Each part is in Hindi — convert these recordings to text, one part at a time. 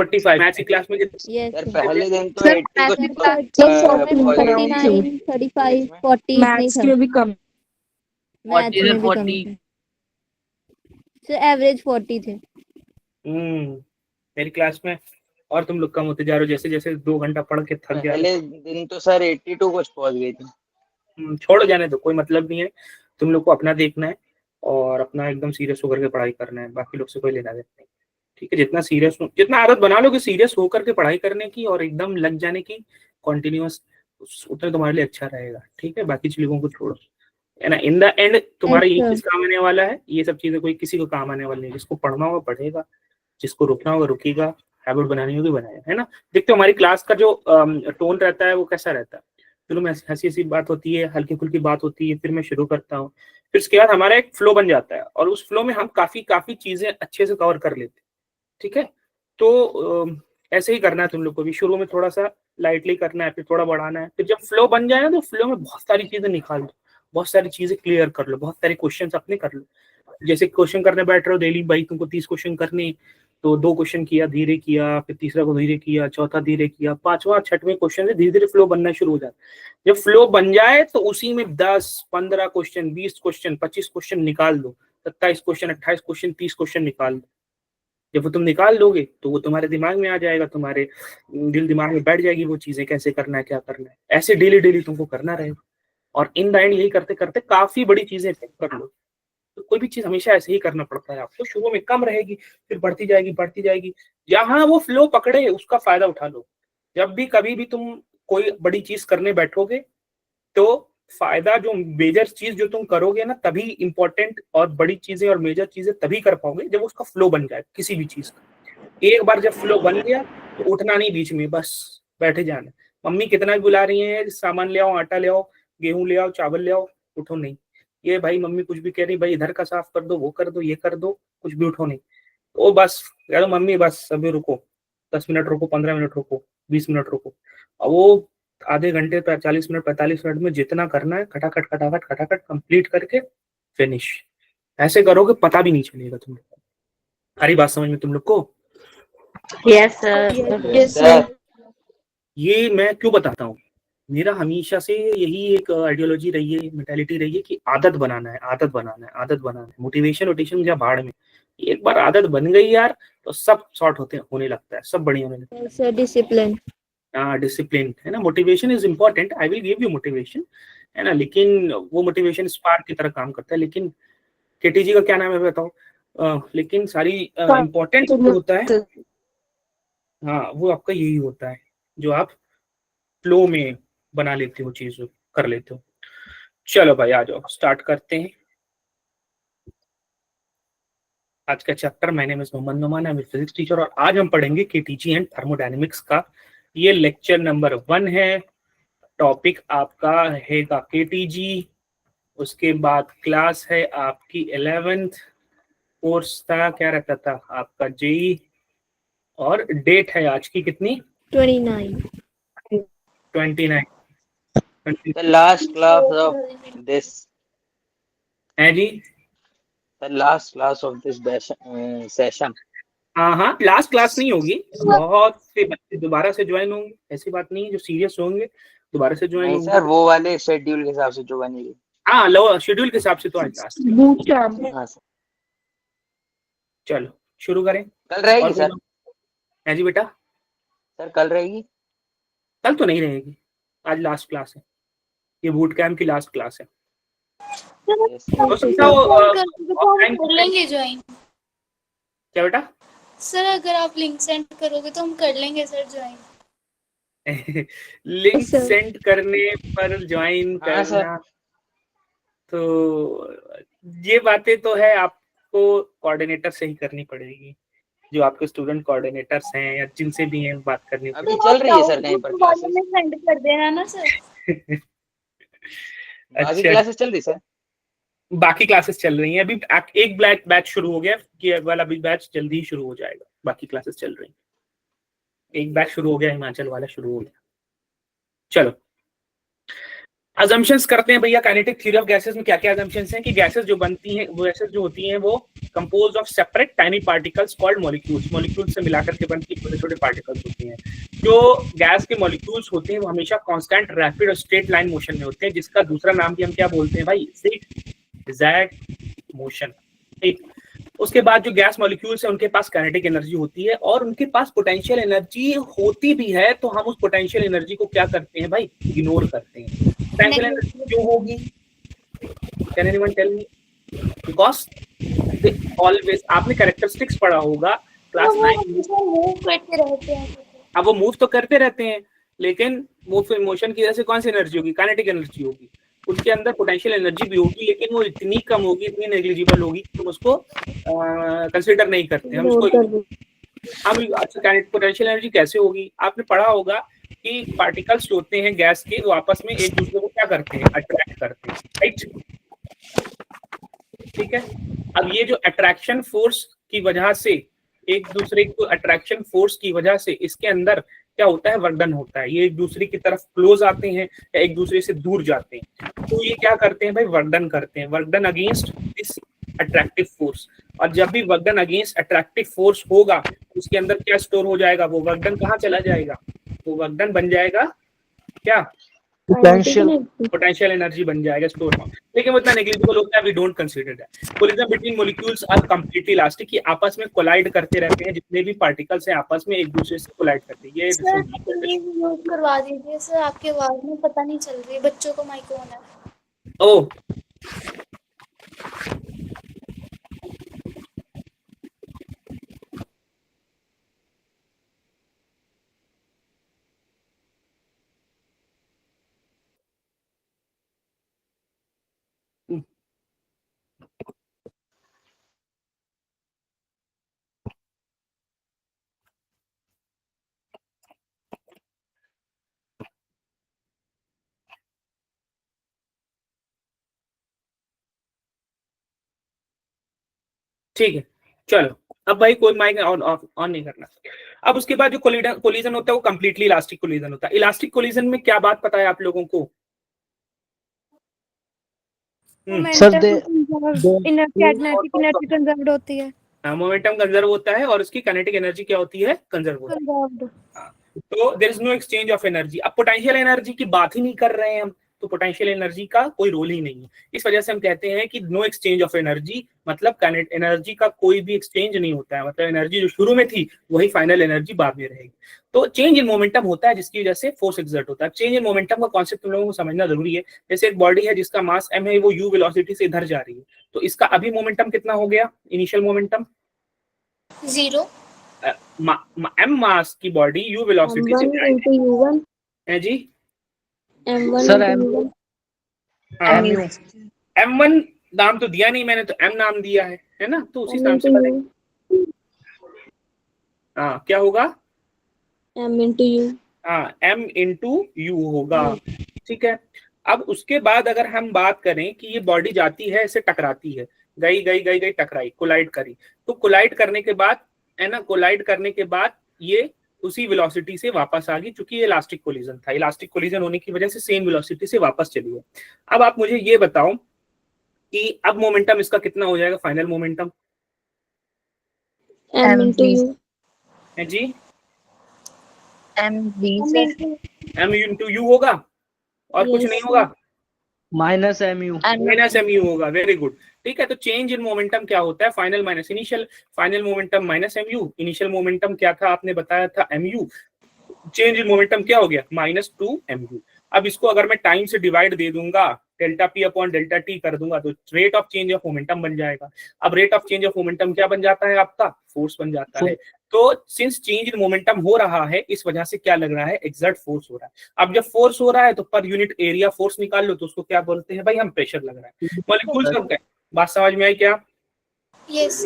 45 मैथ्स की क्लास में यस सर पहले दिन तो सर 80 को में 49 35 40 नहीं मैथ्स था, में भी कम। मैथ्स में भी कम 40 थे सर, एवरेज 40 थे। मेरी क्लास में। और तुम लोग कम होते जा रहे हो जैसे जैसे 2 घंटा पढ़ के थक जा रहे पहले दिन तो सर 82 कुछ पहुंच गई थी। हो। छोड़ो, जाने दो, कोई मतलब नहीं है। तुम लोग को अपना देखना है और अपना एकदम सीरियस होकर के पढ़ाई करना है, बाकी लोग से कोई लेना देना नहीं। ठीक है, जितना सीरियस हो, जितना आदत बना लोगे सीरियस होकर के पढ़ाई करने की और एकदम लग जाने की कॉन्टिन्यूअस, उतना तुम्हारे लिए अच्छा रहेगा। ठीक है, बाकी चीजों को छोड़ो, है ना। इन द एंड तुम्हारा यही अच्छा। चीज काम आने वाला है। ये सब चीजें कोई किसी को काम आने वाली नहीं। जिसको पढ़ना होगा पढ़ेगा, जिसको रुकना होगा रुकेगा, हैबिट बनानी होगी बनाएगा, है ना। देखते हो हमारी क्लास का जो टोन रहता है वो कैसा रहता है। चलो, मैं हंसी हंसी बात होती है, हल्की फुल्की बात होती है, फिर मैं शुरू करता हूँ, फिर उसके बाद हमारा एक फ्लो बन जाता है और उस फ्लो में हम काफी काफी चीजें अच्छे से कवर कर लेते हैं। ठीक है, तो ऐसे ही करना है तुम लोग को भी। शुरू में थोड़ा सा लाइटली करना है, फिर थोड़ा बढ़ाना है, फिर जब फ्लो बन जाए ना तो फ्लो में बहुत सारी चीजें निकाल लो, बहुत सारी चीजें क्लियर कर लो, बहुत सारे क्वेश्चन अपने कर लो। जैसे क्वेश्चन करने बैठ रहे हो डेली, भाई तुमको 30 क्वेश्चन करने, तो 2 क्वेश्चन किया, धीरे किया, फिर तीसरा को धीरे किया, चौथा धीरे किया, पांचवा छठवें क्वेश्चन से धीरे धीरे फ्लो बनना शुरू हो जाता है। जब फ्लो बन जाए तो उसी में 10 15 क्वेश्चन, 20 क्वेश्चन, 25 क्वेश्चन निकाल दो, 27 क्वेश्चन, 28 क्वेश्चन, 30 क्वेश्चन निकाल दो। जब वो तुम निकाल लोगे तो वो तुम्हारे दिमाग में आ जाएगा, तुम्हारे दिल दिमाग में बैठ जाएगी वो चीजें, कैसे करना है, क्या करना है। ऐसे डेली डेली तुमको करना रहेगा और इन द एंड यही करते करते काफी बड़ी चीजें कर लो। तो कोई भी चीज हमेशा ऐसे ही करना पड़ता है आपको। शुरू में कम रहेगी, फिर बढ़ती जाएगी बढ़ती जाएगी। जहां वो फ्लो पकड़े उसका फायदा उठा लो। जब भी कभी भी तुम कोई बड़ी चीज करने बैठोगे तो फायदा, जो मेजर चीज जो तुम करोगे ना, तभी इंपॉर्टेंट और बड़ी चीजें और मेजर चीजें तभी कर पाओगे जब उसका फ्लो बन जाए किसी भी चीज का। एक बार जब फ्लो बन गया तो उठना नहीं बीच में, बस बैठे जाना। मम्मी कितना भी बुला रही है, सामान ले आओ, आटा ले आओ, गेहूं ले आओ, चावल ले आओ, उठो नहीं। ये भाई मम्मी कुछ भी कह रही, भाई इधर का साफ कर दो, वो कर दो, ये कर दो, कुछ भी उठो नहीं। तो बस कह दो मम्मी बस अभी रुको, 10 मिनट रुको, 15 मिनट रुको, 20 मिनट रुको। और वो आधे घंटे, 40 मिनट, 45 मिनट में जितना करना है खटाखट खटाखट खटाखट कंप्लीट करके फिनिश। ऐसे करोगे पता भी नहीं चलेगा तुम लोग को। सारी बात समझ में तुम लोग को? Yes sir. Yes sir. ये मैं क्यों बताता हूँ, मेरा हमेशा से यही एक आइडियोलॉजी रही है, मेंटालिटी रही है कि आदत बनाना है, आदत बनाना है, आदत बनाना है। मोटिवेशन वोटिवेशन या भाड़ में, एक बार आदत बन गई यार तो सब सॉर्ट होने लगता है, सब बढ़िया होने लगता है। Sir discipline. डिसिप्लिन है ना। Motivation is important, I will give you motivation, है ना, लेकिन वो मोटिवेशन स्पार्क की तरह काम करता है। लेकिन केटीजी का क्या नाम है बताओ? लेकिन सारी इम्पोर्टेंट जो होता है, हाँ, वो आपका यही होता है जो आप फ्लो में बना लेते हो, चीज कर लेते हो। चलो भाई आ जाओ, स्टार्ट करते हैं आज का chapter. My name is Mohammad Numan, I am physics teacher और आज हम पढ़ेंगे केटीजी एंड थर्मोडायनेमिक्स का। ये लेक्चर नंबर 1 है। टॉपिक आपका रहेगा केटीजी, उसके बाद क्लास है आपकी 11th, कोर्स था क्या रहता था आपका जेई, और डेट है आज की कितनी? 29। 29 The last class of this. है जी। The last class of this session. हाँ हाँ, लास्ट क्लास नहीं होगी, बहुत से बच्चे दोबारा से ज्वाइन होंगे, ऐसी बात नहीं है। जो सीरियस होंगे दोबारा से ज्वाइन नहीं होंगे। सर, वो वाले शेड्यूल के हिसाब से जो बनेगी। हाँ, लो शेड्यूल के हिसाब से तो आज लास्ट क्लास। हाँ सर। चलो शुरू करें। कल रहेगी और सर? है जी बेटा? सर कल रहेगी? कल तो नहीं रहेगी, आज लास्ट क्लास है, ये बूट कैंप की लास्ट क्लास है। Yes, sir. हो सकता है हम कर लेंगे ज्वाइन। क्या बेटा? सर अगर आप लिंक सेंड करोगे तो हम कर लेंगे sir join. Link sir. Send करने पर ज्वाइन हाँ सर। करना, तो ये बातें तो है आपको कोऑर्डिनेटर से ही करनी पड़ेगी, जो आपके स्टूडेंट कोऑर्डिनेटर्स हैं या जिनसे भी हैं बात करनी अभी पड़ेगी। चल रही है सर कहीं पर क्लासेस? सेंड कर देना ना सर। बाकी अच्छा, क्लासेस चल रही सर? बाकी क्लासेस चल रही हैं। अभी एक ब्लैक बैच शुरू हो गया, कि वाला भी बैच जल्दी ही शुरू हो जाएगा। बाकी क्लासेस चल रही हैं, एक बैच शुरू हो गया, हिमाचल वाला शुरू हो गया। चलो अजम्पशंस करते हैं भैया काइनेटिक थ्योरी ऑफ गैसेस में क्या क्या अजम्पशंस हैं कि गैसेस जो बनती हैं वो गैसेस जो होती हैं वो composed of separate tiny particles called molecules, molecules से मिलाकर के बनती छोटे छोटे पार्टिकल्स होती हैं। जो गैस के मॉलिक्यूल्स होते हैं वो हमेशा कांस्टेंट रैपिड और स्ट्रेट लाइन मोशन में होते हैं, जिसका दूसरा नाम भी हम क्या बोलते हैं भाई, ज़िगज़ैग मोशन। ठीक, उसके बाद जो गैस मॉलिक्यूल्स हैं उनके पास काइनेटिक एनर्जी होती है और उनके पास पोटेंशियल एनर्जी होती भी है, तो हम उस पोटेंशियल एनर्जी को क्या करते हैं भाई, इग्नोर करते हैं। पोटेंशियल एनर्जी क्यों होगी, can anyone tell me? Because they always, आपने कैरेक्टरिस्टिक्स पढ़ा होगा क्लास 9 में। मूव करते रहते हैं। अब वो मूव तो करते रहते हैं, लेकिन मूव मोशन की वजह से कौन सी एनर्जी होगी, काइनेटिक एनर्जी होगी। उसके अंदर पोटेंशियल एनर्जी भी होगी, लेकिन वो इतनी कम होगी, इतनी नेग्लिजिबल होगी कि हम उसको कंसीडर नहीं करते। हम उसको पोटेंशियल एनर्जी कैसे होगी, आपने पढ़ा होगा कि पार्टिकल्स जो होते हैं गैस के वो आपस में एक दूसरे को क्या करते हैं, अट्रैक्ट करते हैं, राइट? ठीक है, अब ये जो अट्रैक्शन फोर्स की वजह से, एक दूसरे को अट्रैक्शन फोर्स की वजह से इसके अंदर क्या होता है, वर्क डन होता है। ये एक दूसरे की तरफ क्लोज आते हैं या एक दूसरे से दूर जाते हैं, तो ये क्या करते हैं भाई, वर्क डन करते हैं, work done against this attractive force. और जब भी work done against attractive force होगा, उसके अंदर क्या स्टोर हो जाएगा, वो वर्क डन कहाँ चला जाएगा, वो वर्क डन बन जाएगा क्या, पोटेंशियल एनर्जी बन जाएगा स्टोर में। लेकिन वो इतना नेग्लिजिबल होता है, we don't consider that. Collision between molecules are completely elastic, कि आपस में कोलाइड करते रहते हैं, जितने भी पार्टिकल्स हैं आपस में एक दूसरे से कोलाइड करते हैं। ये सर नोट करवा दीजिए सर, आपकी आवाज में पता नहीं चल रही है, बच्चों को माइक ऑन है। ओ ठीक है, चलो अब भाई कोई माइक ऑन नहीं करना। अब उसके बाद जो कोलिजन होता है वो कंप्लीटली इलास्टिक कोलिजन होता है। इलास्टिक कोलिजन में क्या बात पता है आप लोगों को? सर एनर्जी कंजर्व होती है, मोमेंटम कंजर्व होता है और उसकी काइनेटिक एनर्जी क्या होती है, कंजर्व होती है। तो there is no exchange of energy. अब पोटेंशियल एनर्जी की बात ही नहीं कर रहे हैं हम, तो पोटेंशियल एनर्जी का कोई रोल ही नहीं है। इस वजह से हम कहते हैं कि नो एक्सचेंज ऑफ एनर्जी, मतलब काइनेटिक एनर्जी का कोई भी एक्सचेंज नहीं होता है, मतलब एनर्जी जो शुरू में थी वही फाइनल एनर्जी बाद में रहेगी। तो चेंज इन मोमेंटम होता है जिसकी वजह से फोर्स एक्सर्ट होता है। चेंज इन मोमेंटम का कॉन्सेप्ट तुम लोगों को समझना जरूरी है। जैसे एक बॉडी है जिसका मास m है, वो u वेलोसिटी से इधर जा रही है, तो इसका अभी मोमेंटम कितना हो गया, इनिशियल मोमेंटम 0। m मास की बॉडी u वेलोसिटी से m1 है जी, m1 सर m1 नाम तो दिया नहीं मैंने, तो m नाम दिया है ना, तो उसी नाम से बनेगा। हाँ क्या होगा, m into u, हाँ m into u होगा। ठीक है, अब उसके बाद अगर हम बात करें कि ये बॉडी जाती है, इसे टकराती है, गई गई गई गई टकराई, कोलाइड करी, तो कोलाइड करने के बाद है ना, कोलाइड करने के बाद ये उसी वेलोसिटी से वापस आ गई, क्योंकि ये इलास्टिक कोलिजन था। इलास्टिक कोलिजन होने की वजह से सेम वेलोसिटी से वापस चली है। अब आप मुझे ये बताओ कि अब मोमेंटम इसका कितना हो जाएगा, final momentum m into u, है जी, m into u होगा और कुछ नहीं होगा, माइनस mu माइनस mu होगा। वेरी गुड, ठीक है। तो चेंज इन मोमेंटम क्या होता है, final minus initial, final momentum minus mu, initial momentum क्या था आपने बताया था mu, चेंज इन मोमेंटम क्या हो गया, -2mu। अब इसको अगर मैं टाइम से डिवाइड दे दूंगा, delta P upon delta T कर दूंगा, तो rate of change of momentum बन जाएगा। अब rate of change of momentum क्या बन जाता है आपका, फोर्स बन जाता है। तो सिंस चेंज इन मोमेंटम हो रहा है, इस वजह से क्या लग रहा है, एक्सर्ट फोर्स हो रहा है। अब जब फोर्स हो रहा है तो पर यूनिट एरिया फोर्स निकाल लो, तो उसको क्या बोलते हैं भाई, हम प्रेशर लग रहा है। मॉलिक्यूल्स ऑफ गैस, बात समझ में आई क्या? Yes.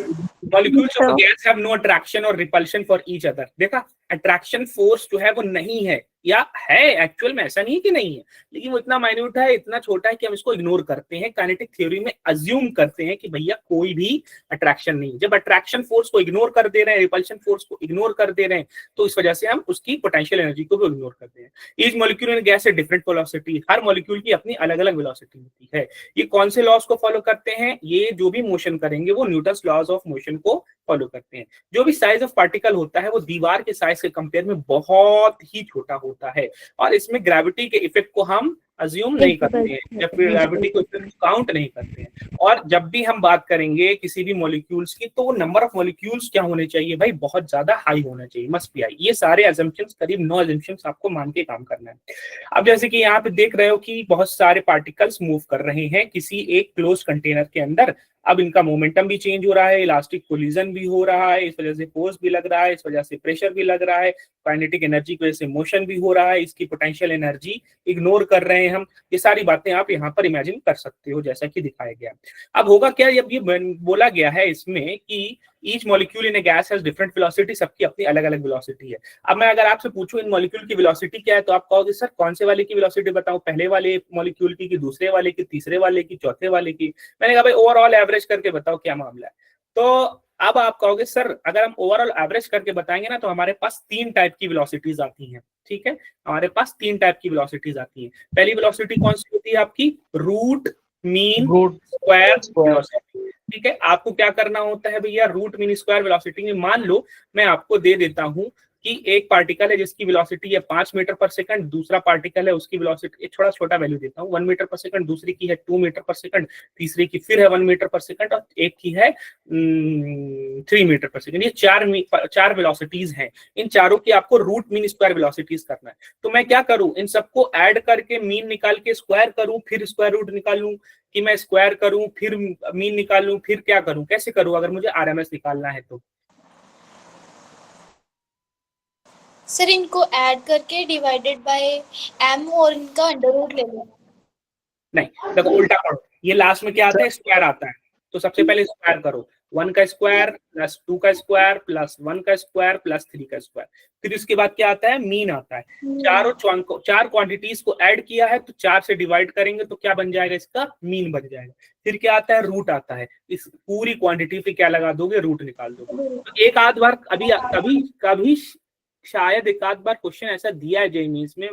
Molecules of gas have no attraction और रिपल्शन फॉर ईच अदर। देखा अट्रैक्शन फोर्स जो है वो नहीं है, या है एक्चुअल में, ऐसा नहीं है कि नहीं है, लेकिन वो इतना माइन्यूट है, इतना छोटा है कि हम इसको इग्नोर करते हैं, काइनेटिक थ्योरी में अज्यूम करते हैं कि भैया कोई भी अट्रैक्शन नहीं। जब अट्रैक्शन फोर्स को इग्नोर कर दे रहे हैं, रिपल्शन फोर्स को इग्नोर कर दे रहे हैं, तो इस वजह से हम उसकी पोटेंशियल एनर्जी को भी इग्नोर करते हैं। ईच मॉलिक्यूल इन गैस है डिफरेंट वेलोसिटी, हर मॉलिक्यूल की अपनी अलग अलग वेलोसिटी होती है। ये कौन से लॉज को फॉलो करते हैं? ये जो भी मोशन करेंगे वो न्यूटन्स लॉज ऑफ मोशन को फॉलो करते हैं। जो भी साइज ऑफ पार्टिकल होता है वो दीवार के साइज के कंपेयर में बहुत ही छोटा होता है, और इसमें ग्रेविटी के इफेक्ट को हम अज्यूम नहीं करते हैं, या फिर ग्रेविटी को काउंट नहीं करते हैं। और जब भी हम बात करेंगे किसी भी मॉलिक्यूल्स की, तो नंबर ऑफ मॉलिक्यूल्स क्या होने चाहिए भाई? बहुत ज्यादा हाई होना चाहिए, मस्ट बी हाई। ये सारे अजम्पशंस, करीब 9 अजम्पशंस आपको मान के काम करना है। अब जैसे कि यहाँ पे देख रहे हो कि बहुत सारे पार्टिकल्स मूव कर रहे हैं किसी एक क्लोज कंटेनर के अंदर। अब इनका मोमेंटम भी चेंज हो रहा है, इलास्टिक कोलिजन भी हो रहा है, इस वजह से फोर्स भी लग रहा है, इस वजह से प्रेशर भी लग रहा है, काइनेटिक एनर्जी की वजह से मोशन भी हो रहा है, इसकी पोटेंशियल एनर्जी इग्नोर कर रहे हैं हम। ये सारी बातें आप यहाँ पर इमेजिन कर सकते हो जैसा कि दिखाया गया। अब होगा क्या, जब ये बोला गया है इसमें कि each molecule in A gas has different velocity, सबकी अपनी अलग अलग वेलोसिटी है। अब मैं अगर आपसे पूछूं इन मॉलिक्यूल की वेलोसिटी क्या है, तो आप कहोगे सर कौन से वाले की वेलोसिटी बताऊं, पहले वाले मॉलिक्यूल की, कि दूसरे वाले की, तीसरे वाले की, चौथे वाले की? मैंने कहा भाई ओवरऑल एवरेज करके बताओ क्या मामला है। तो अब आप कहोगे सर अगर हम ओवरऑल एवरेज करके बताएंगे ना, तो हमारे पास 3 टाइप की वेलोसिटीज आती हैं। ठीक है, हमारे पास 3 टाइप की वेलोसिटीज आती हैं। पहली वेलोसिटी कौन सी होती है आपकी? Root mean square velocity. ठीक है, आपको क्या करना होता है भैया? रूट मीन स्क्वायर वेलोसिटी में मान लो मैं आपको दे देता हूं कि एक पार्टिकल है जिसकी वेलोसिटी है 5 मीटर पर सेकंड, दूसरा पार्टिकल है उसकी वेलोसिटी, थोड़ा छोटा वैल्यू देता हूँ, 1 मीटर पर सेकंड, दूसरी की है 2 मीटर पर सेकंड, तीसरी की फिर है 1 मीटर पर सेकंड, और एक की है 3 मीटर पर सेकंड। ये 4 वेलोसिटीज हैं। इन चारों की आपको रूट मीन स्क्वायर वेलोसिटीज करना है। तो मैं क्या करूं, इन सबको ऐड करके मीन निकाल के स्क्वायर करूं, फिर स्क्वायर रूट निकालूं, कि मैं स्क्वायर करूं फिर मीन निकालूं, फिर क्या करूं, कैसे करूं अगर मुझे आरएमएस निकालना है तो? सर इनको ऐड करके डिवाइडेड बाय m और इनका अंडर रूट ले लो। नहीं, देखो उल्टा पढ़ो। ये लास्ट में क्या आता है? स्क्वायर आता है। तो सबसे पहले स्क्वायर करो, 1 का स्क्वायर प्लस 2 का स्क्वायर प्लस 1 का स्क्वायर प्लस 3 का स्क्वायर। फिर इसके बाद क्या आता है? मीन आता है। चार क्वांटिटीज को ऐड किया है तो 4 से डिवाइड करेंगे तो क्या बन जाएगा? इसका मीन बन जाएगा। फिर क्या आता है? रूट आता है। इस पूरी क्वांटिटी पे क्या लगा दोगे? रूट निकाल दोगे। तो एक आध बार कभी शायद एक आध बार क्वेश्चन ऐसा दिया है जेईई में,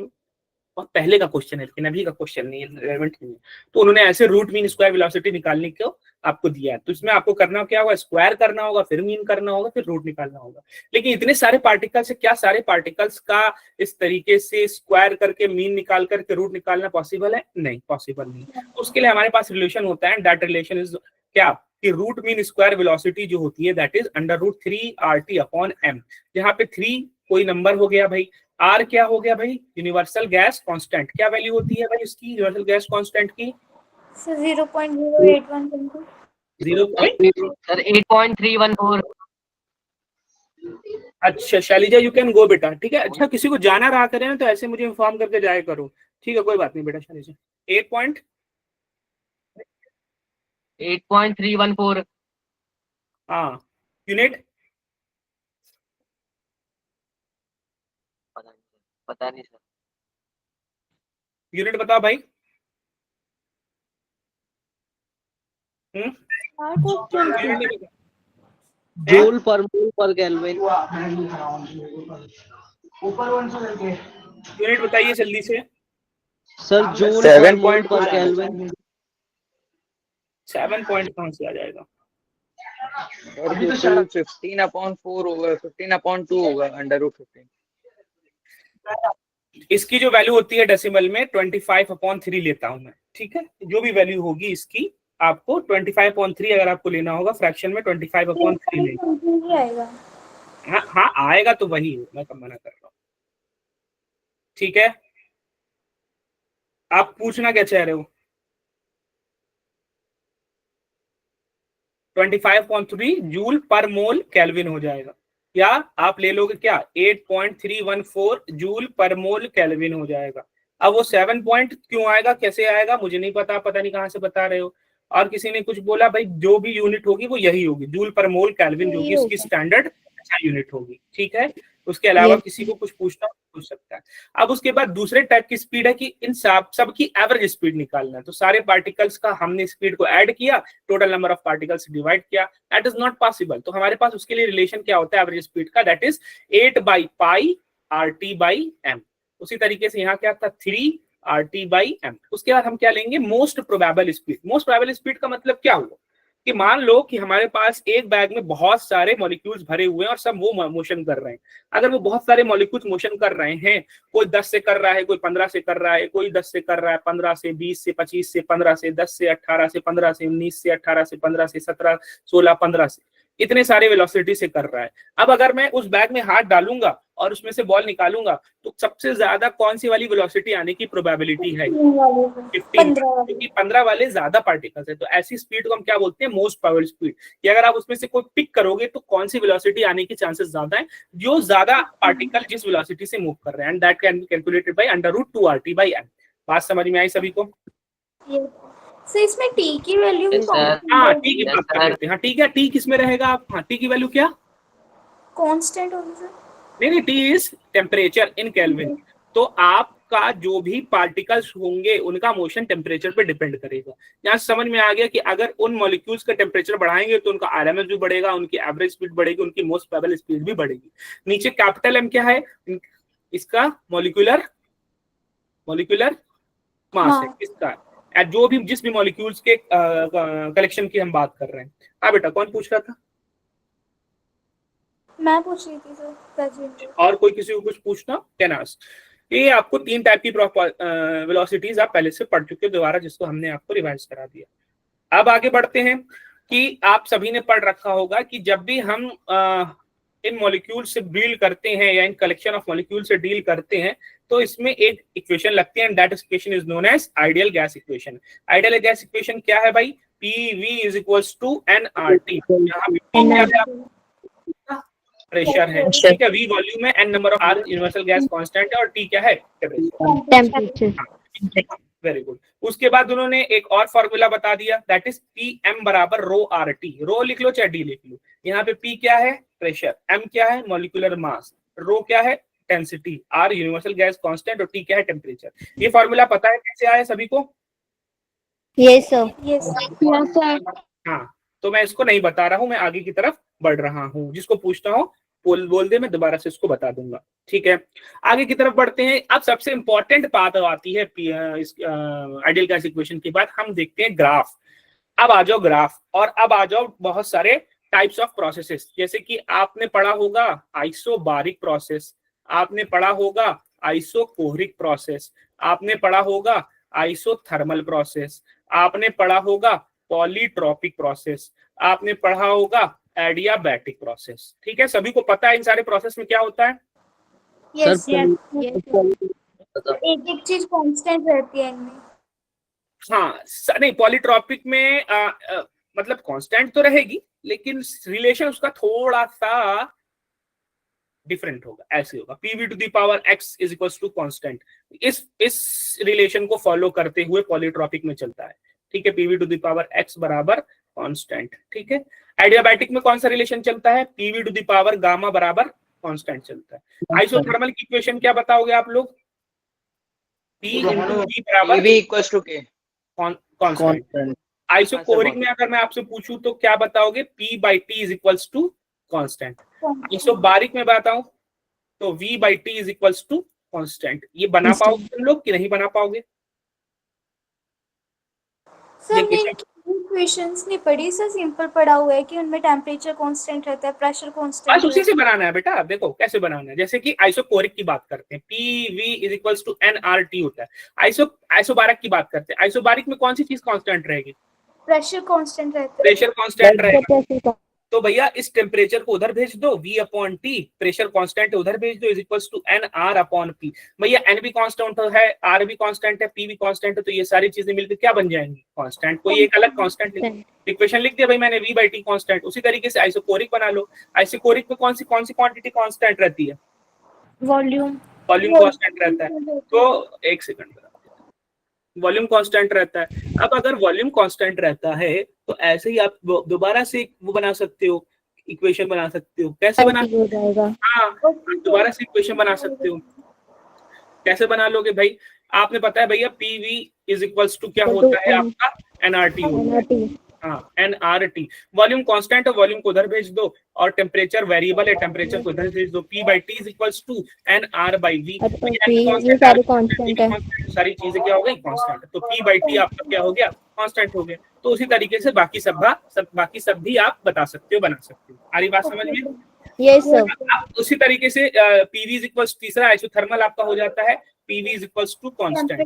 बहुत पहले का क्वेश्चन है, लेकिन अभी का क्वेश्चन नहीं है, रेलेवेंट नहीं है, तो उन्होंने ऐसे रूट मीन स्क्वायर वेलोसिटी निकालने को आपको दिया है। तो इसमें आपको करना क्या होगा? स्क्वायर करना होगा, फिर मीन करना होगा, फिर रूट निकालना होगा। लेकिन इतने सारे पार्टिकल्स है, क्या सारे पार्टिकल्स का इस तरीके से स्क्वायर करके मीन निकाल करके रूट निकालना पॉसिबल है? नहीं, पॉसिबल नहीं। तो उसके लिए हमारे पास रिलेशन होता है, दैट रिलेशन इज क्या कि रूट मीन स्क्वायर वेलोसिटी जो होती है दैट इज √3RT/m, जहाँ पे 3 कोई नंबर हो गया भाई, R क्या हो गया भाई? Universal gas constant. क्या वैल्यू होती है भाई उसकी यूनिवर्सल गैस कांस्टेंट की? सर 0.0814। 0. सर 8.314। अच्छा शैलिजा यू कैन गो बेटा, ठीक है। अच्छा किसी को जाना रहा करे ना तो ऐसे मुझे इन्फॉर्म करके जाया करो, ठीक है, कोई बात नहीं बेटा। शैलिजा 8.314। हाँ, यूनिट पता नहीं सर। यूनिट बताओ भाई। जूल पर मोल पर केल्विन। यूनिट बताइए जल्दी से सर जूल पर मोल पर 7.2 केल्विन। 7 पॉइंट कहाँ से आ जाएगा? 15/4 होगा, 15/2 होगा, √15। इसकी जो वैल्यू होती है डेसिमल में 25/3 लेता हूं मैं, ठीक है। जो भी वैल्यू होगी इसकी आपको 25/3 अगर आपको लेना होगा फ्रैक्शन में 25/3 लेना आएगा। हाँ आएगा तो वही मैं कब मना कर रहा हूँ, ठीक है। आप पूछना क्या चाह रहे हो? 25.3 जूल पर मोल केल्विन हो जाएगा, या आप ले लोगे क्या 8.314 जूल पर मोल केल्विन हो जाएगा। अब वो 7 पॉइंट क्यों आएगा, कैसे आएगा मुझे नहीं पता, पता नहीं कहाँ से बता रहे हो। और किसी ने कुछ बोला भाई जो भी यूनिट होगी वो यही होगी, जूल पर मोल केल्विन जो कि इसकी स्टैंडर्ड यूनिट होगी, ठीक है। उसके अलावा Yes. किसी को कुछ पूछना पूछ सकता है। अब उसके बाद दूसरे टाइप की स्पीड है कि इन सब की एवरेज स्पीड निकालना है। तो सारे पार्टिकल्स का हमने स्पीड को ऐड किया, total number of particles divide किया, दैट इज नॉट पॉसिबल। तो हमारे पास उसके लिए रिलेशन क्या होता है एवरेज स्पीड का, दैट इज 8/π/RT/m। उसी तरीके से यहाँ क्या था 3/RT/m। उसके बाद हम क्या लेंगे most probable speed. Most probable speed का मतलब क्या हुआ कि मान लो कि हमारे पास एक बैग में बहुत सारे मॉलिक्यूल्स भरे हुए हैं और सब वो मोशन कर रहे हैं। अगर वो बहुत सारे मॉलिक्यूल्स मोशन कर रहे हैं, कोई 10 से कर रहा है, कोई 15 से कर रहा है, कोई 10 से कर रहा है, 15 से, 20 से, 25 से, 15 से, 10 से, 18 से, 15 से, 19 से, 18 से, 15 से, 17, 16, 15 से, इतने सारे वेलोसिटी से कर रहा है। अब अगर मैं उस बैग में हाथ डालूंगा और उसमें से बॉल निकालूंगा तो सबसे ज्यादा कौन सी वाली वेलोसिटी आने की प्रोबेबिलिटी है? 15, क्योंकि 15 वाले ज्यादा पार्टिकल्स है। तो ऐसी स्पीड को हम क्या बोलते हैं मोस्ट प्रोबेबल स्पीड। कि अगर आप उसमें से कोई पिक करोगे तो कौन सी वेलोसिटी आने की चांसेस ज्यादा है, जो ज्यादा पार्टिकल जिस वेलोसिटी से मूव कर रहे हैं, and that can be calculated by √2RT/m। बात समझ में आई सभी को? सर इसमें टी की वैल्यू भी हाँ टी की बात कर लेते हैं। हाँ ठीक है, टी किस में रहेगा आप? हाँ टी की वैल्यू क्या कांस्टेंट होगी सर? नहीं, T is temperature in kelvin. तो आपका जो भी पार्टिकल्स होंगे उनका मोशन टेम्परेचर पे डिपेंड करेगा। यहाँ समझ में आ गया कि अगर उन मॉलिक्यूल्स का टेम्परेचर बढ़ाएंगे तो उनका आरएमएस भी बढ़ेगा, उनकी एवरेज स्पीड बढ़ेगी, उनकी मोस्ट प्रोबेबल स्पीड भी बढ़ेगी। नीचे कैपिटल एम क्या है? इसका मॉलिक्यूलर मास है। किसका? जो भी जिस भी मॉलिक्यूल्स के कलेक्शन की हम बात कर रहे हैं। हाँ बेटा कौन पूछ रहा था? मैं पूछ रही थी सर। और कोई किसी को कुछ पूछना? Can ask. ये आपको 3 टाइप की वेलोसिटीज आप पहले से पढ़ चुके हो दोबारा, जिसको हमने आपको रिवाइज करा दिया। अब आगे बढ़ते हैं कि आप सभी ने पढ़ रखा होगा कि जब भी हम इन मॉलिक्यूल से डील करते हैं या इन कलेक्शन ऑफ मॉलिक्यूल से डील करते हैं तो इसमें एक इक्वेशन लगती है, and that equation is known as ideal gas equation. Ideal gas equation क्या है भाई? PV = nRT। यहाँ प्रेशर है, ठीक है, V वॉल्यूम है, N number of R universal gas constant है, और T क्या है? टेम्परेचर। Very good. उसके बाद उन्होंने एक और फॉर्मूला बता दिया, दैट इज PM = ρRT। रो लिख लो चाहे D लिख लो। यहाँ पे P क्या है? प्रेशर, M क्या है? मॉलिक्यूलर मास, रो क्या है? Density, R universal gas constant, और T क्या है? टेम्परेचर। ये फॉर्मूला पता है कैसे आया सभी को? Yes sir. Yes sir. हाँ, तो मैं इसको नहीं बता रहा हूँ, मैं आगे की तरफ बढ़ रहा हूँ। जिसको पूछना हो बोल दे, मैं दोबारा से इसको बता दूंगा। ठीक है, आगे की तरफ बढ़ते हैं। अब सबसे इंपॉर्टेंट बात आती है आइडियल गैस इक्वेशन के बाद हम देखते हैं ग्राफ। अब आ जाओ ग्राफ, और अब आ जाओ बहुत सारे टाइप्स ऑफ प्रोसेसेस। जैसे कि आपने पढ़ा होगा आइसोबारिक प्रोसेस, आपने पढ़ा होगा आइसोकोहरिक प्रोसेस, आपने पढ़ा होगा आइसोथर्मल प्रोसेस, आपने पढ़ा होगा पॉलीट्रॉपिक प्रोसेस, आपने पढ़ा होगा एडियाबैटिक प्रोसेस। ठीक है, सभी को पता है इन सारे प्रोसेस में क्या होता है? यस एक एक चीज कांस्टेंट रहती है इनमें। हाँ नहीं, पॉलीट्रॉपिक में मतलब कांस्टेंट तो रहेगी, लेकिन रिलेशन उसका थोड़ा सा डिफरेंट होगा। ऐसे होगा PV⁴x = कांस्टेंट। इस रिलेशन को फॉलो करते हुए पॉलीट्रॉपिक में चलता है। ठीक है, PV⁴x = कांस्टेंट। ठीक है, एडियाबैटिक में कौन सा रिलेशन चलता है? PV⁴ = कांस्टेंट चलता है। आइसोथर्मल की इक्वेशन क्या बताओगे आप लोग? P × V = K constant. Isochoric में अगर मैं आपसे पूछूं तो क्या बताओगे? P/T = constant. आइसोबारिक में बताऊं तो V/T = कांस्टेंट। ये बना पाओगे तुम लोग कि नहीं बना पाओगे? सर मैं इक्वेशंस नहीं पढ़ी सर, सिंपल पढ़ा हुआ है कि उनमें टेम्परेचर कांस्टेंट रहता है, प्रेशर कांस्टेंट। बस उसी से बनाना है बेटा। देखो कैसे बनाना है। जैसे कि आइसोकोरिक की बात करते हैं, PV = nRT होता है। आइसोबारिक की बात करते हैं, आइसोबारिक में कौन सी चीज कांस्टेंट रहेगी? प्रेशर कांस्टेंट रहता है। प्रेशर कांस्टेंट रहेगा। तो भैया इस टेम्परेचर को उधर भेज दो, V/T, प्रेशर कांस्टेंट उधर भेज दो, = nR/P। भैया N भी कांस्टेंट है, R भी कांस्टेंट है, P भी कांस्टेंट है, तो ये सारी चीजें मिलकर क्या बन जाएंगी? कांस्टेंट। कोई एक अलग कांस्टेंट इक्वेशन लिख दिया भाई मैंने, V/T कांस्टेंट। उसी तरीके से आइसोकोरिक बना लो। आइसोकोरिक में कौन सी क्वांटिटी कांस्टेंट रहती है? वॉल्यूम कांस्टेंट रहता है। तो एक सेकंड, वॉल्यूम कांस्टेंट रहता है। अब अगर वॉल्यूम कांस्टेंट रहता है तो ऐसे ही आप दोबारा से वो बना सकते हो इक्वेशन बना सकते हो। कैसे बना, RT हो जाएगा। हाँ दोबारा से इक्वेशन बना सकते हो। कैसे बना लोगे भाई, आपने पता है भैया PV इज इक्वल्स टू क्या होता है आपका nRT होता है। NRT हाँ nRT, वॉल्यूम कांस्टेंट है, वॉल्यूम को उधर भेज दो, और टेम्परेचर वेरिएबल है, टेम्परेचर को उधर भेज दो। P/T is equals to NR/V। अच्छा ये सारे कांस्टेंट है। सारी चीजें क्या हो गई, कांस्टेंट। तो P/T आपका क्या हो गया, कांस्टेंट हो गया। तो उसी तरीके से बाकी सब भी आप बता सकते हो, बना सकते हो। आ रही बात समझ में? Yes sir. आप उसी तरीके से PV इज इक्वल्स, तीसरा आइसोथर्मल आपका हो जाता है PV is equals to constant.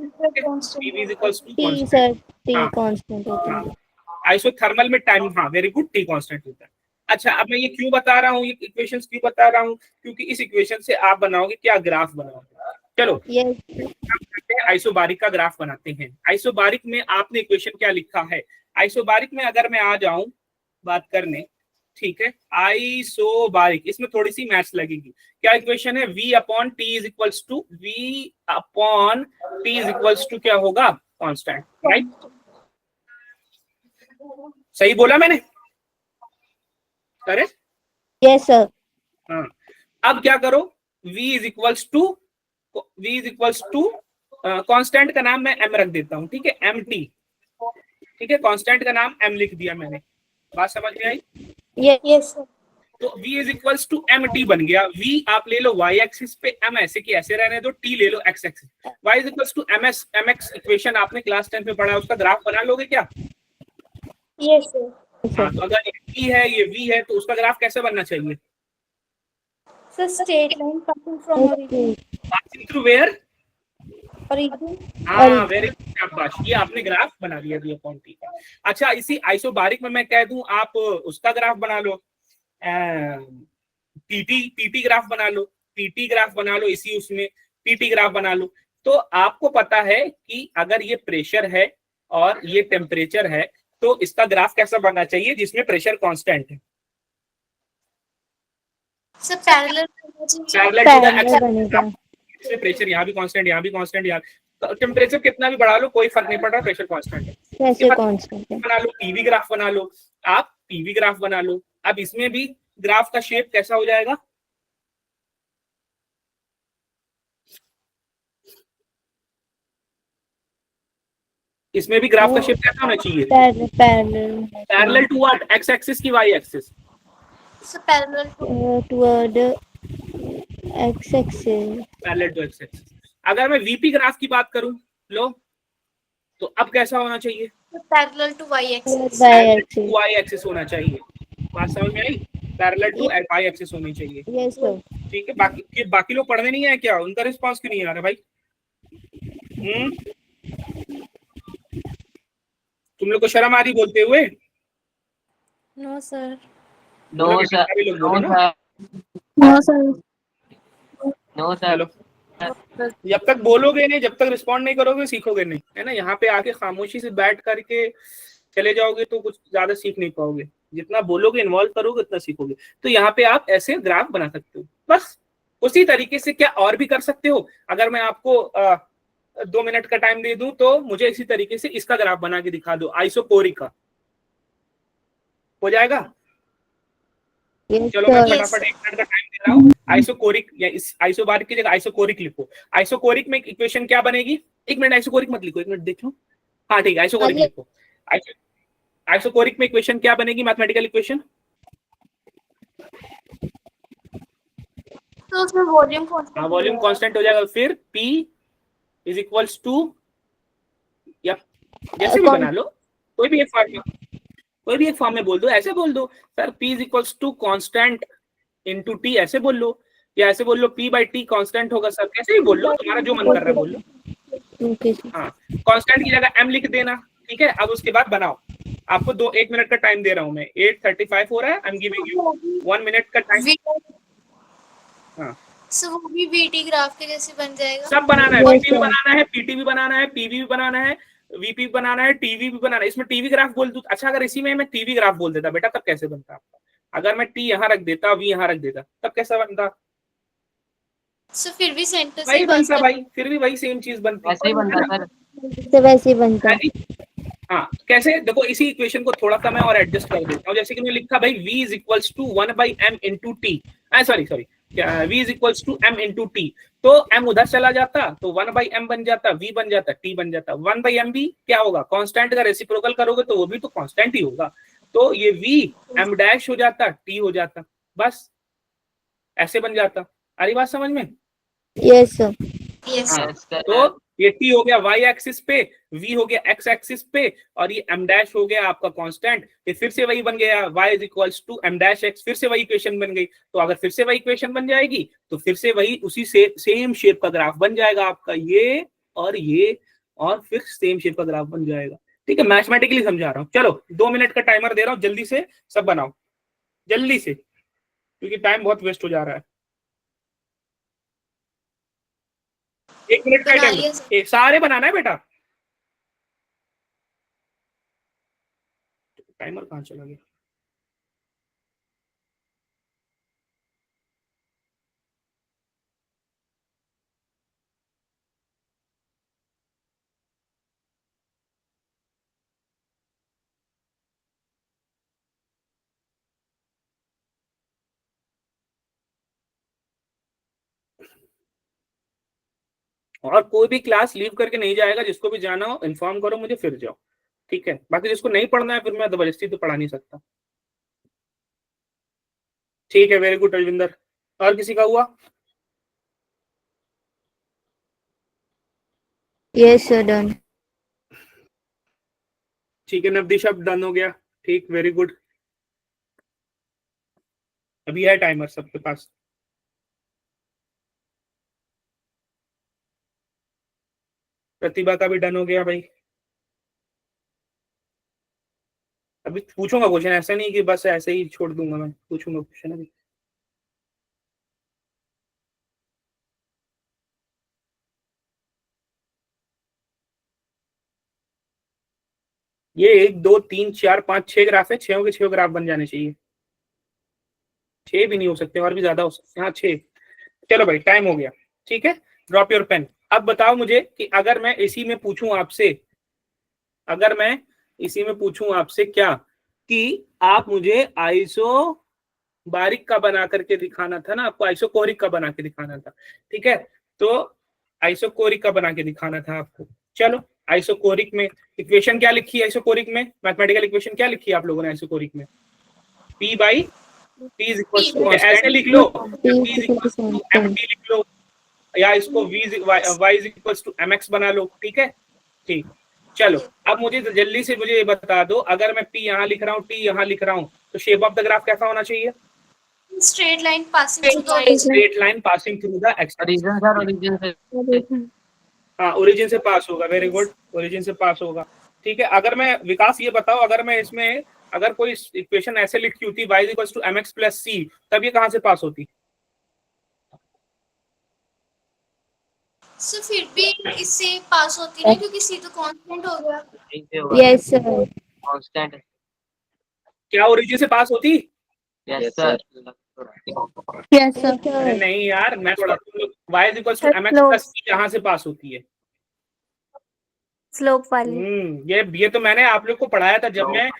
PV is equals to T constant. Sir, T हाँ। कांस्टेंट होता है। आइसोथर्मल में टाइम, हाँ वेरी गुड, T कांस्टेंट होता है। अच्छा अब मैं ये क्यों बता रहा हूँ, ये इक्वेशंस क्यों बता रहा हूँ, क्योंकि इस इक्वेशन से आप बनाओगे क्या, ग्राफ बनाओगे। चलो यस आइसोबारिक का ग्राफ बनाते हैं। आइसोबारिक में आपने इक्वेशन क्या लिखा है, आइसोबारिक में अगर मैं आ जाऊं बात करने, ठीक है, आइसोबारिक, इसमें थोड़ी सी मैथ्स लगेगी। क्या इक्वेशन है, V/T is equals to V/T is equals to क्या होगा, कांस्टेंट, राइट? सही बोला मैंने? अरे यस सर। हाँ, अब क्या करो, V is equals to constant का नाम मैं M रख देता हूँ, ठीक है, MT, ठीक है, कांस्टेंट का नाम M लिख दिया मैंने। बात समझ में आई? Yes sir. तो V is equals to MT बन गया। V आप ले लो y एक्सिस पे, M ऐसे की ऐसे रहने दो, T ले लो x axis. y is equals to mx equation आपने क्लास 10 में पढ़ा है, उसका ग्राफ बना लोगे क्या? Yes sir. हाँ, तो अगर ये T है ये V है तो उसका ग्राफ कैसे बनना चाहिए? Sir straight line passing from origin. Passing through where? Origin. हाँ वेरी गुड, शाबाश, ये आपने ग्राफ बना दिया V/T का। अच्छा इसी आइसोबारिक में मैं कह दूं आप उसका ग्राफ बना लो, PT ग्राफ बना लो, PT ग्राफ बना लो, इसी उसमें PT ग्राफ बना लो। तो आपको पता है कि अगर ये प्रेशर है और ये टेम्परेचर है तो इसका ग्राफ कैसा बनना चाहिए, जिसमें प्रेशर कांस्टेंट है, सर पैरेलल पैरेलल बनेगा। इसमें प्रेशर यहाँ भी कांस्टेंट, यहाँ भी कांस्टेंट, यहाँ तो टेम्परेचर कितना भी बढ़ा लो कोई फर्क नहीं पड़ रहा, प्रेशर कांस्टेंट है। कैसे कांस्टेंट है? बना लो PV ग्राफ बना लो, आप PV ग्राफ बना लो। अब इसमें भी ग्राफ का शेप कैसा हो जाएगा, इसमें भी ग्राफ का शेप कैसा होना चाहिए, parallel to what, x axis की y axis? Sir parallel toward x axis. Parallel to x axis. अगर मैं VP ग्राफ की बात करूं लो, तो अब कैसा होना चाहिए, parallel to y axis. y axis होना चाहिए। बात समझ में आई? पैरेलल टू y एक्सिस होनी चाहिए। Yes sir. ठीक है, बाकी लोग पढ़ने नहीं आए क्या, उनका रिस्पांस क्यों नहीं आ रहा भाई? तुम लोग को शर्म आ रही बोलते हुए? No sir. No sir, no sir, no sir. No sir. चलो, जब तक बोलोगे नहीं, जब तक रिस्पॉन्ड नहीं करोगे सीखोगे नहीं, है ना। यहाँ पे आके खामोशी से बैठ करके चले जाओगे तो कुछ ज्यादा सीख नहीं पाओगे। जितना बोलोगे, इन्वॉल्व करोगे, उतना सीखोगे। तो यहाँ पे आप ऐसे ग्राफ बना सकते हो। बस उसी तरीके से क्या और भी कर सकते हो। अगर मैं आपको 2 मिनट का टाइम दे दूं तो मुझे इसी तरीके से इसका ग्राफ बना के दिखा दो, आइसोकोरिक का, हो जाएगा? चलो मैं फटाफट 1 मिनट का टाइम दे रहा हूँ। आइसोकोरिक या इस आइसोबारिक की जगह आइसोकोरिक लिखो। आइसोकोरिक में इक्वेशन क्या बनेगी? 1 मिनट, आइसोकोरिक मत लिखो, 1 मिनट देख लो। हाँ ठीक है, आइसोकोरिक लिखो। आइसोकोरिक में इक्वेशन क्या बनेगी, मैथमेटिकल इक्वेशन? तो उसमें वॉल्यूम कांस्टेंट। हाँ, वॉल्यूम कांस्टेंट हो जाएगा। फिर P इज इक्वल्स टू, या जैसे भी बना लो, कोई भी एक फॉर्म में बोल दो, ऐसे बोल दो sir P is equals to constant into T, ऐसे बोल लो, या ऐसे बोल लो P/T कांस्टेंट होगा सर, कैसे भी बोल लो, तुम्हारा जो मन कर रहा है बोल लो। हाँ, कांस्टेंट की जगह M लिख देना, ठीक है। अब उसके बाद बनाओ। आपको 1 मिनट का टाइम दे रहा हूँ मैं, 8:35 हो रहा है। I am giving you 1 minute का टाइम। हाँ, सो वो भी VT ग्राफ के जैसे बन जाएगा। सब बनाना है, VP भी बनाना है, PT भी बनाना है, PV भी बनाना है, VP भी बनाना है, TV भी बनाना है। इसमें TV ग्राफ बोल दूं, अच्छा अगर इसी में मैं TV ग्राफ बोल देता बेटा, तब कैसे बनता आपका? अगर मैं T यहाँ रख देता, V यहाँ रख देता, तब कैसा बनता? सो फिर भी सेंटर से वही बनता भाई, फिर भी वही सेम चीज बनती, ऐसे ही बनता सर। वैसे ही बनता। हाँ कैसे देखो, इसी इक्वेशन को थोड़ा सा मैं और एडजस्ट कर देता हूँ। जैसे कि मैंने लिखा भाई v is equals to 1/m into T, sorry v is equals to m into T, तो m उधर चला जाता तो 1/m बन जाता, v बन जाता, t बन जाता। 1/m भी क्या होगा, कांस्टेंट का रेसिप्रोकल करोगे तो वो भी तो कांस्टेंट ही होगा, तो ये v m डैश हो जाता, t हो जाता, बस ऐसे बन जाता। आ रही बात समझ में? Yes sir. यस हाँ, तो ये t हो गया y एक्सिस पे, v हो गया x एक्सिस पे, और ये m डैश हो गया आपका कांस्टेंट। ये फिर से वही बन गया y is equals to m dash x, फिर से वही इक्वेशन बन गई। तो अगर फिर से वही इक्वेशन बन जाएगी तो फिर से वही उसी से सेम शेप का ग्राफ बन जाएगा आपका, ये और फिर सेम शेप का ग्राफ बन जाएगा। ठीक है, मैथमेटिकली समझा रहा हूँ। चलो 2 मिनट का टाइमर दे रहा हूँ, जल्दी से सब बनाओ, जल्दी से, क्योंकि टाइम बहुत वेस्ट हो जा रहा है। 1 मिनट का बना लिया टाइम, सारे बनाना है बेटा। टाइमर कहाँ चला गया? और कोई भी क्लास लीव करके नहीं जाएगा, जिसको भी जाना हो इन्फॉर्म करो मुझे, फिर जाओ। ठीक है, बाकी जिसको नहीं पढ़ना है फिर मैं जबरदस्ती तो पढ़ा नहीं सकता। ठीक है, वेरी गुड रविंदर। और किसी का हुआ? Yes sir done. ठीक है, नवदीश अब डन हो गया। ठीक, वेरी गुड। अभी है टाइमर सबके पास। प्रतिभा का भी डन हो गया भाई। अभी पूछूंगा क्वेश्चन, ऐसा नहीं कि बस ऐसे ही छोड़ दूंगा, मैं पूछूंगा क्वेश्चन अभी। ये 1 2 3 4 5 6 ग्राफ है, 6 के 6 ग्राफ बन जाने चाहिए। 6 भी नहीं हो सकते, और भी ज्यादा हो सकते हैं। हाँ 6। चलो भाई, टाइम हो गया। ठीक है, ड्रॉप योर पेन। अब बताओ मुझे कि अगर मैं इसी में पूछूं आपसे, क्या कि आप मुझे आइसो बारीक का बना करके दिखाना था ना, आपको आइसोकोरिक का बना के दिखाना था। ठीक है, तो आइसोकोरिक का बना के दिखाना था आपको। चलो आइसोकोरिक में इक्वेशन क्या लिखी है? आइसोकोरिक में मैथमेटिकल इक्वेशन क्या लिखी है आप लोगों ने आइसोकोरिक में? P by T is equal to, ऐसे लिख लो, P is equal to MT लिख लो, या इसको y is equal to mx बना लो। ठीक है, ठीक। चलो अब मुझे जल्दी से मुझे ये बता दो, अगर मैं P यहाँ लिख रहा हूँ, T यहाँ लिख रहा हूँ, तो शेप ऑफ द ग्राफ कैसा होना चाहिए? Straight line passing through the origin. Straight line passing through the x. Origin sir, origin से हाँ, ओरिजिन से पास होगा। वेरी गुड, ओरिजिन से पास होगा। ठीक है, अगर मैं विकास ये बताओ, अगर मैं इसमें अगर कोई इक्वेशन ऐसे लिखी होती y equals to mx plus c, तब ये कहाँ से पास होती? सो फिर भी इससे पास होती ना, क्योंकि c तो कांस्टेंट हो गया। Yes sir. कांस्टेंट। क्या ओरिजिन से पास होती? Yes sir. यस अरे सर। नहीं यार, मैं थोड़ा y equals to mx plus c यहाँ से पास होती है। स्लोप वाली। ये तो मैंने आप लोग को पढ़ाया था जब मैं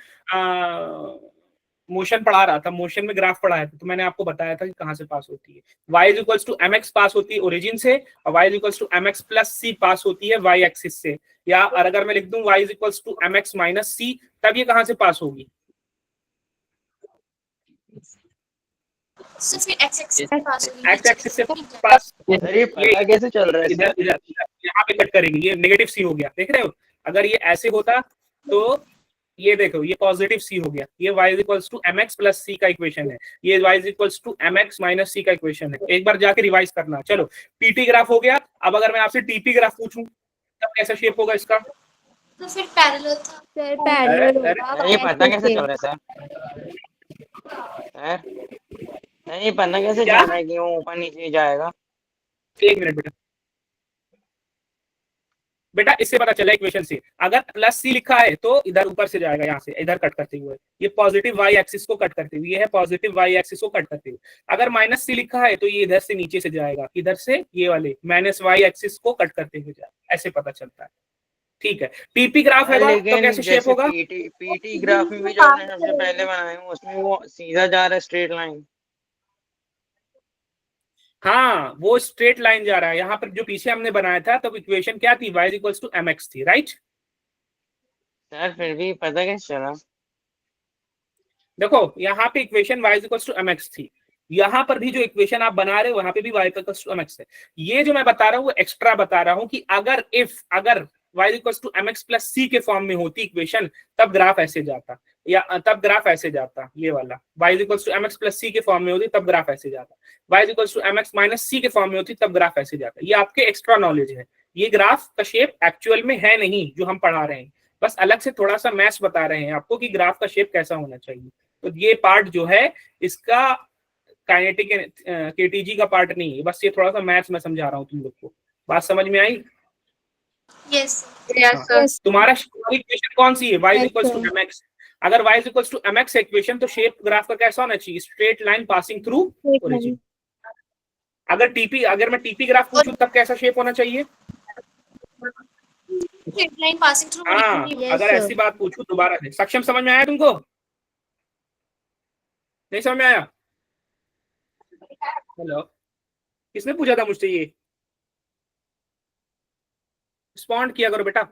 मोशन पढ़ा रहा था, मोशन में ग्राफ पढ़ाया था, तो मैंने आपको बताया था कि कहाँ से पास होती है। y is equals to mx pass होती है ओरिजिन से, और y is equals to mx plus c pass होती है y एक्सिस से। या और अगर मैं लिख दूं y is equals to mx minus c, तब ये कहाँ से पास होगी? सो फिर x एक्सिस से पास होगी। x एक्सिस से पास। सर ये पता कैसे चल रहा है इधर सर? इधर यहाँ पे कट करेगी, ये नेगेटिव c हो गया, देख रहे हो? अगर ये ऐसे होता तो ये देखो, ये पॉजिटिव c हो गया। ये y is equals to mx plus c का इक्वेशन है, ये y is equals to mx minus c का इक्वेशन है। एक बार जाके रिवाइज करना। चलो pt ग्राफ हो गया। अब अगर मैं आपसे tp ग्राफ पूछूं, तब कैसा शेप होगा इसका? तो फिर पैरेलल था। सर पैरेलल होगा। ये पता कैसे चल रहा है सर? नहीं पता कैसे चल रहा है कि वो ऊपर नीचे जाएगा? 1 मिनट बेटा, इससे पता चला इक्वेशन से, अगर प्लस c लिखा है तो इधर ऊपर से जाएगा, यहाँ से इधर कट करते हुए, ये पॉजिटिव y एक्सिस को कट करते हुए, ये है पॉजिटिव y एक्सिस को कट करते हुए। अगर माइनस c लिखा है तो ये इधर से नीचे से जाएगा, इधर से ये वाले माइनस y एक्सिस को कट करते हुए जाएगा। ऐसे पता चलता है। ठीक है, पीपी ग्राफ है तो लेकिन कैसे शेप जैसे होगा? पीटी ग्राफ में भी जो हमने सबसे पहले बनाया है उसमें वो सीधा जा रहा है स्ट्रेट लाइन। हाँ, वो स्ट्रेट लाइन जा रहा है। यहाँ पर जो पीछे हमने बनाया था तो इक्वेशन क्या थी, y इक्वल्स टू mx थी, राइट? सर फिर भी पता कैसे चला? देखो यहाँ पे equation y equals to mx थी, यहाँ पर भी जो इक्वेशन आप बना रहे हो वहां पे भी y इक्वल्स टू mx है। ये जो मैं बता रहा हूँ वो एक्स्ट्रा बता रहा हूँ कि अगर y equals to mx plus c के फॉर्म में होती इक्वेशन तब ग्राफ ऐसे जाता, या तब ग्राफ ऐसे जाता, ये वाला y equals to mx plus c के फॉर्म में होती तब ग्राफ ऐसे जाता, y equals to mx minus c के फॉर्म में होती तब ग्राफ ऐसे जाता। ये आपके एक्स्ट्रा नॉलेज है, ये ग्राफ का शेप एक्चुअल में है नहीं जो हम पढ़ा रहे हैं, बस अलग से थोड़ा सा मैथ्स बता रहे हैं आपको कि ग्राफ का शेप कैसा होना चाहिए। तो ये पार्ट जो है इसका काइनेटिक केटीजी का पार्ट नहीं है, बस ये थोड़ा सा मैथ्स में समझा रहा हूँ तुम लोग को। बात समझ में आई? यस तुम्हारा इक्वेशन कौन सी है? y equals to mx। अगर y equals to mx equation तो शेप ग्राफ का कैसा होना चाहिए? Straight line passing through origin. अगर मैं टीपी ग्राफ पूछूं तब कैसा शेप होना चाहिए? Straight line passing through. हाँ, अगर ऐसी बात पूछूं दोबारा से। सक्षम, समझ में आया तुमको? नहीं समझ में आया? हेलो, किसने पूछा था मुझसे ये? रिस्पॉन्ड किया करो बेटा।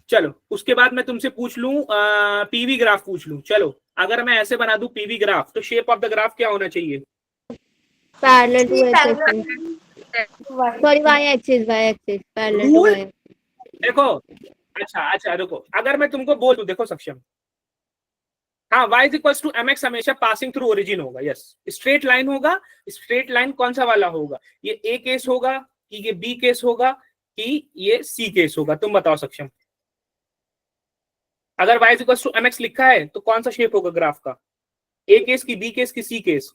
चलो उसके बाद मैं तुमसे पूछ लूं पीवी ग्राफ पूछ लूं। चलो अगर मैं ऐसे बना दूं पीवी ग्राफ तो शेप ऑफ द ग्राफ क्या होना चाहिए? Parallel to axis, sorry y axis parallel to y। देखो अच्छा रुको, अगर मैं तुमको बोल दूं, देखो सक्षम, हाँ y इक्वल्स टू mx हमेशा पासिंग थ्रू ओरिजिन होगा। यस, स्ट्रेट लाइन होगा। स्ट्रेट लाइन कौन सा वाला होगा? ये ए केस होगा कि ये बी केस होगा कि ये सी केस होगा? तुम बताओ सक्षम। अगर y इक्वल्स टू mx लिखा है तो कौन सा शेप होगा ग्राफ का? ए केस की, बी केस की, C case?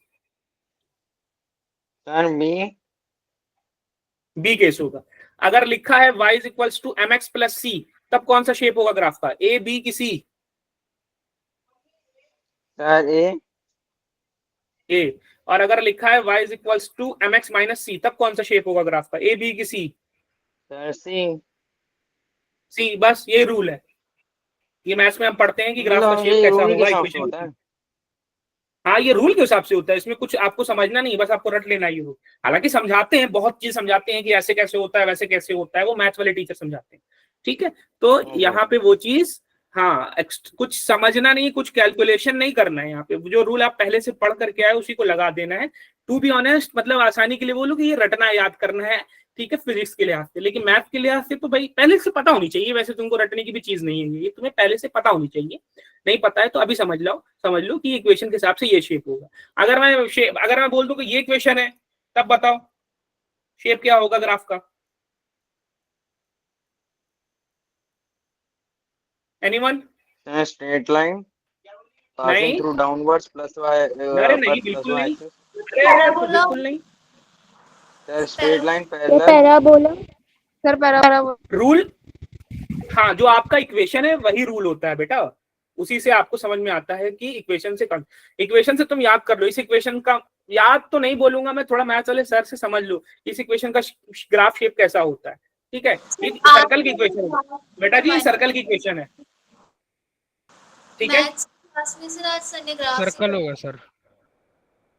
Sir B case होगा। अगर लिखा है y equals to mx plus C तब कौन सा शेप होगा ग्राफ का? ए, बी की सी? सर ए। और अगर लिखा है y equals to mx minus C तब कौन सा शेप होगा ग्राफ का? ए, बी की सी? सर सी। बस ये रूल है। ये मैथ्स में हम पढ़ते हैं कि ग्राफ का शेप कैसा होगा, इक्वेशन होता है। हाँ, ये रूल के हिसाब से होता है, इसमें कुछ आपको समझना नहीं, बस आपको रट लेना ही हो। हालांकि समझाते हैं, बहुत चीज समझाते हैं कि ऐसे कैसे होता है वैसे कैसे होता है, वो मैथ्स वाले टीचर समझाते हैं। ठीक है, तो यहाँ पे वो चीज, हाँ, कुछ समझना नहीं, कुछ कैलकुलेशन नहीं करना है। यहाँ पे जो रूल आप पहले से पढ़ करके आए उसी को लगा देना है। टू बी ऑनेस्ट, मतलब आसानी के लिए बोलो कि ये रटना याद करना है, ठीक है, फिजिक्स के लिहाज से। लेकिन मैथ के लिहाज से तो भाई पहले से पता होनी चाहिए। वैसे तुमको रटने की भी चीज नहीं है, ये तुम्हें पहले से पता होनी चाहिए। नहीं पता है तो अभी समझ लो कि इक्वेशन के हिसाब से ये शेप होगा। अगर मैं बोल दूं कि ये इक्वेशन है तब बताओ शेप क्या होगा ग्राफ का? Anyone? Straight line passing through downwards plus y। अरे नहीं, बिल्कुल नहीं, बिल्कुल नहीं। Sir straight line parabola. Sir parabola rule, हाँ, जो आपका इक्वेशन है वही रूल होता है बेटा, उसी से आपको समझ में आता है कि इक्वेशन से तुम याद कर लो। इस इक्वेशन का याद तो नहीं बोलूंगा मैं, थोड़ा मैथ्स वाले सर से समझ लो इस इक्वेशन का ग्राफ शेप कैसा होता है। ठीक है, ये सर्कल की इक्वेशन है बेटा जी, सर्कल की इक्वेशन है। ठीक है, सर्कल होगा सर,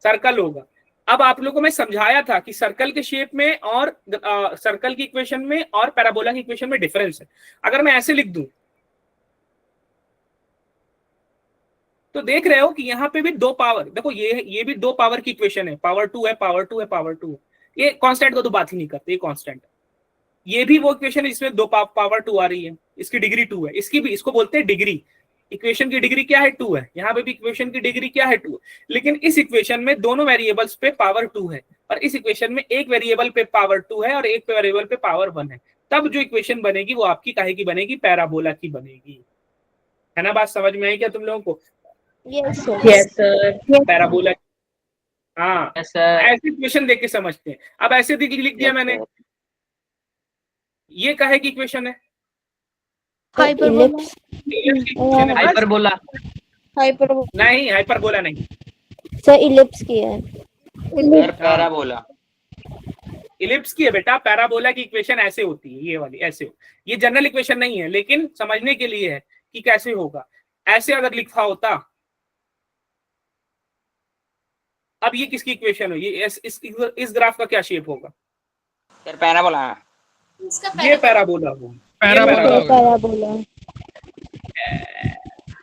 सर्कल होगा। अब आप लोगों को मैं समझाया था कि सर्कल के शेप में और सर्कल की इक्वेशन में और पैराबोला की इक्वेशन में डिफरेंस है। अगर मैं ऐसे लिख दूं तो देख रहे हो कि यहाँ पे भी दो पावर, देखो ये भी दो पावर की इक्वेशन है, पावर 2 है, पावर 2 है, पावर 2 है। ये कांस्टेंट को तो बात ही नहीं करते, ये कांस्टेंट है। ये भी वो इक्वेशन है जिसमें दो पावर 2 आ रही है, इसकी डिग्री 2 है, इसकी भी, इसको बोलते हैं डिग्री। इक्वेशन की डिग्री क्या है? 2 है। यहाँ पे भी इक्वेशन की डिग्री क्या है? 2। लेकिन इस इक्वेशन में दोनों वेरिएबल्स पे पावर 2 है, और इस इक्वेशन में एक वेरिएबल पे पावर 2 है और एक वेरिएबल पे पावर 1 है। तब जो इक्वेशन बनेगी वो आपकी काहे की बनेगी? पैराबोला की बनेगी। है ना? बात समझ में आई क्या तुम लोगों को? Yes sir. पैराबोला, हाँ, Yes, sir. ऐसी इक्वेशन देख के समझते हैं। अब ऐसे लिख दिया मैंने, ये काहे की इक्वेशन है? हाइपरबोला। नहीं, हाइपरबोला नहीं सर इलिप्स की है। Sir parabola. इलिप्स की है बेटा, पैराबोला की इक्वेशन ऐसे होती है, ये वाली ऐसे हो, ये जनरल इक्वेशन नहीं है लेकिन समझने के लिए है कि कैसे होगा। ऐसे अगर लिखा होता, अब ये किसकी इक्वेशन हो, ये इस ग्राफ का क्या शेप होगा? Sir parabola. इसका ये पैराबोला हो, पैराबोला।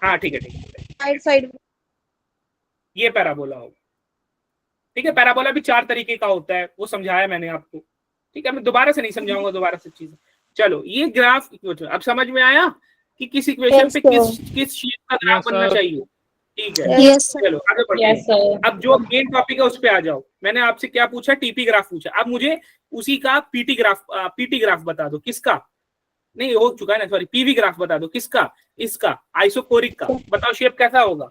हाँ ठीक है ठीक है, साइड साइड ये पैराबोला हो। ठीक है, पैराबोला भी 4 तरीके का होता है, वो समझाया मैंने आपको। ठीक है, मैं दोबारा से नहीं समझाऊंगा, दोबारा से चीजें। चलो ये ग्राफ अब समझ में आया कि किस इक्वेशन पे किस शेप का ग्राफ बनना चाहिए। ठीक है, Yes, sir. चलो आगे बढ़ते हैं। अब जो मेन टॉपिक है उस पे आ जाओ। मैंने आपसे क्या पूछा? टीपी ग्राफ पूछा। अब मुझे उसी का पीटी ग्राफ बता दो। किसका? नहीं हो चुका है ना, सॉरी, पीवी ग्राफ बता दो। किसका? इसका, आइसोकोरिक का। बताओ शेप कैसा होगा?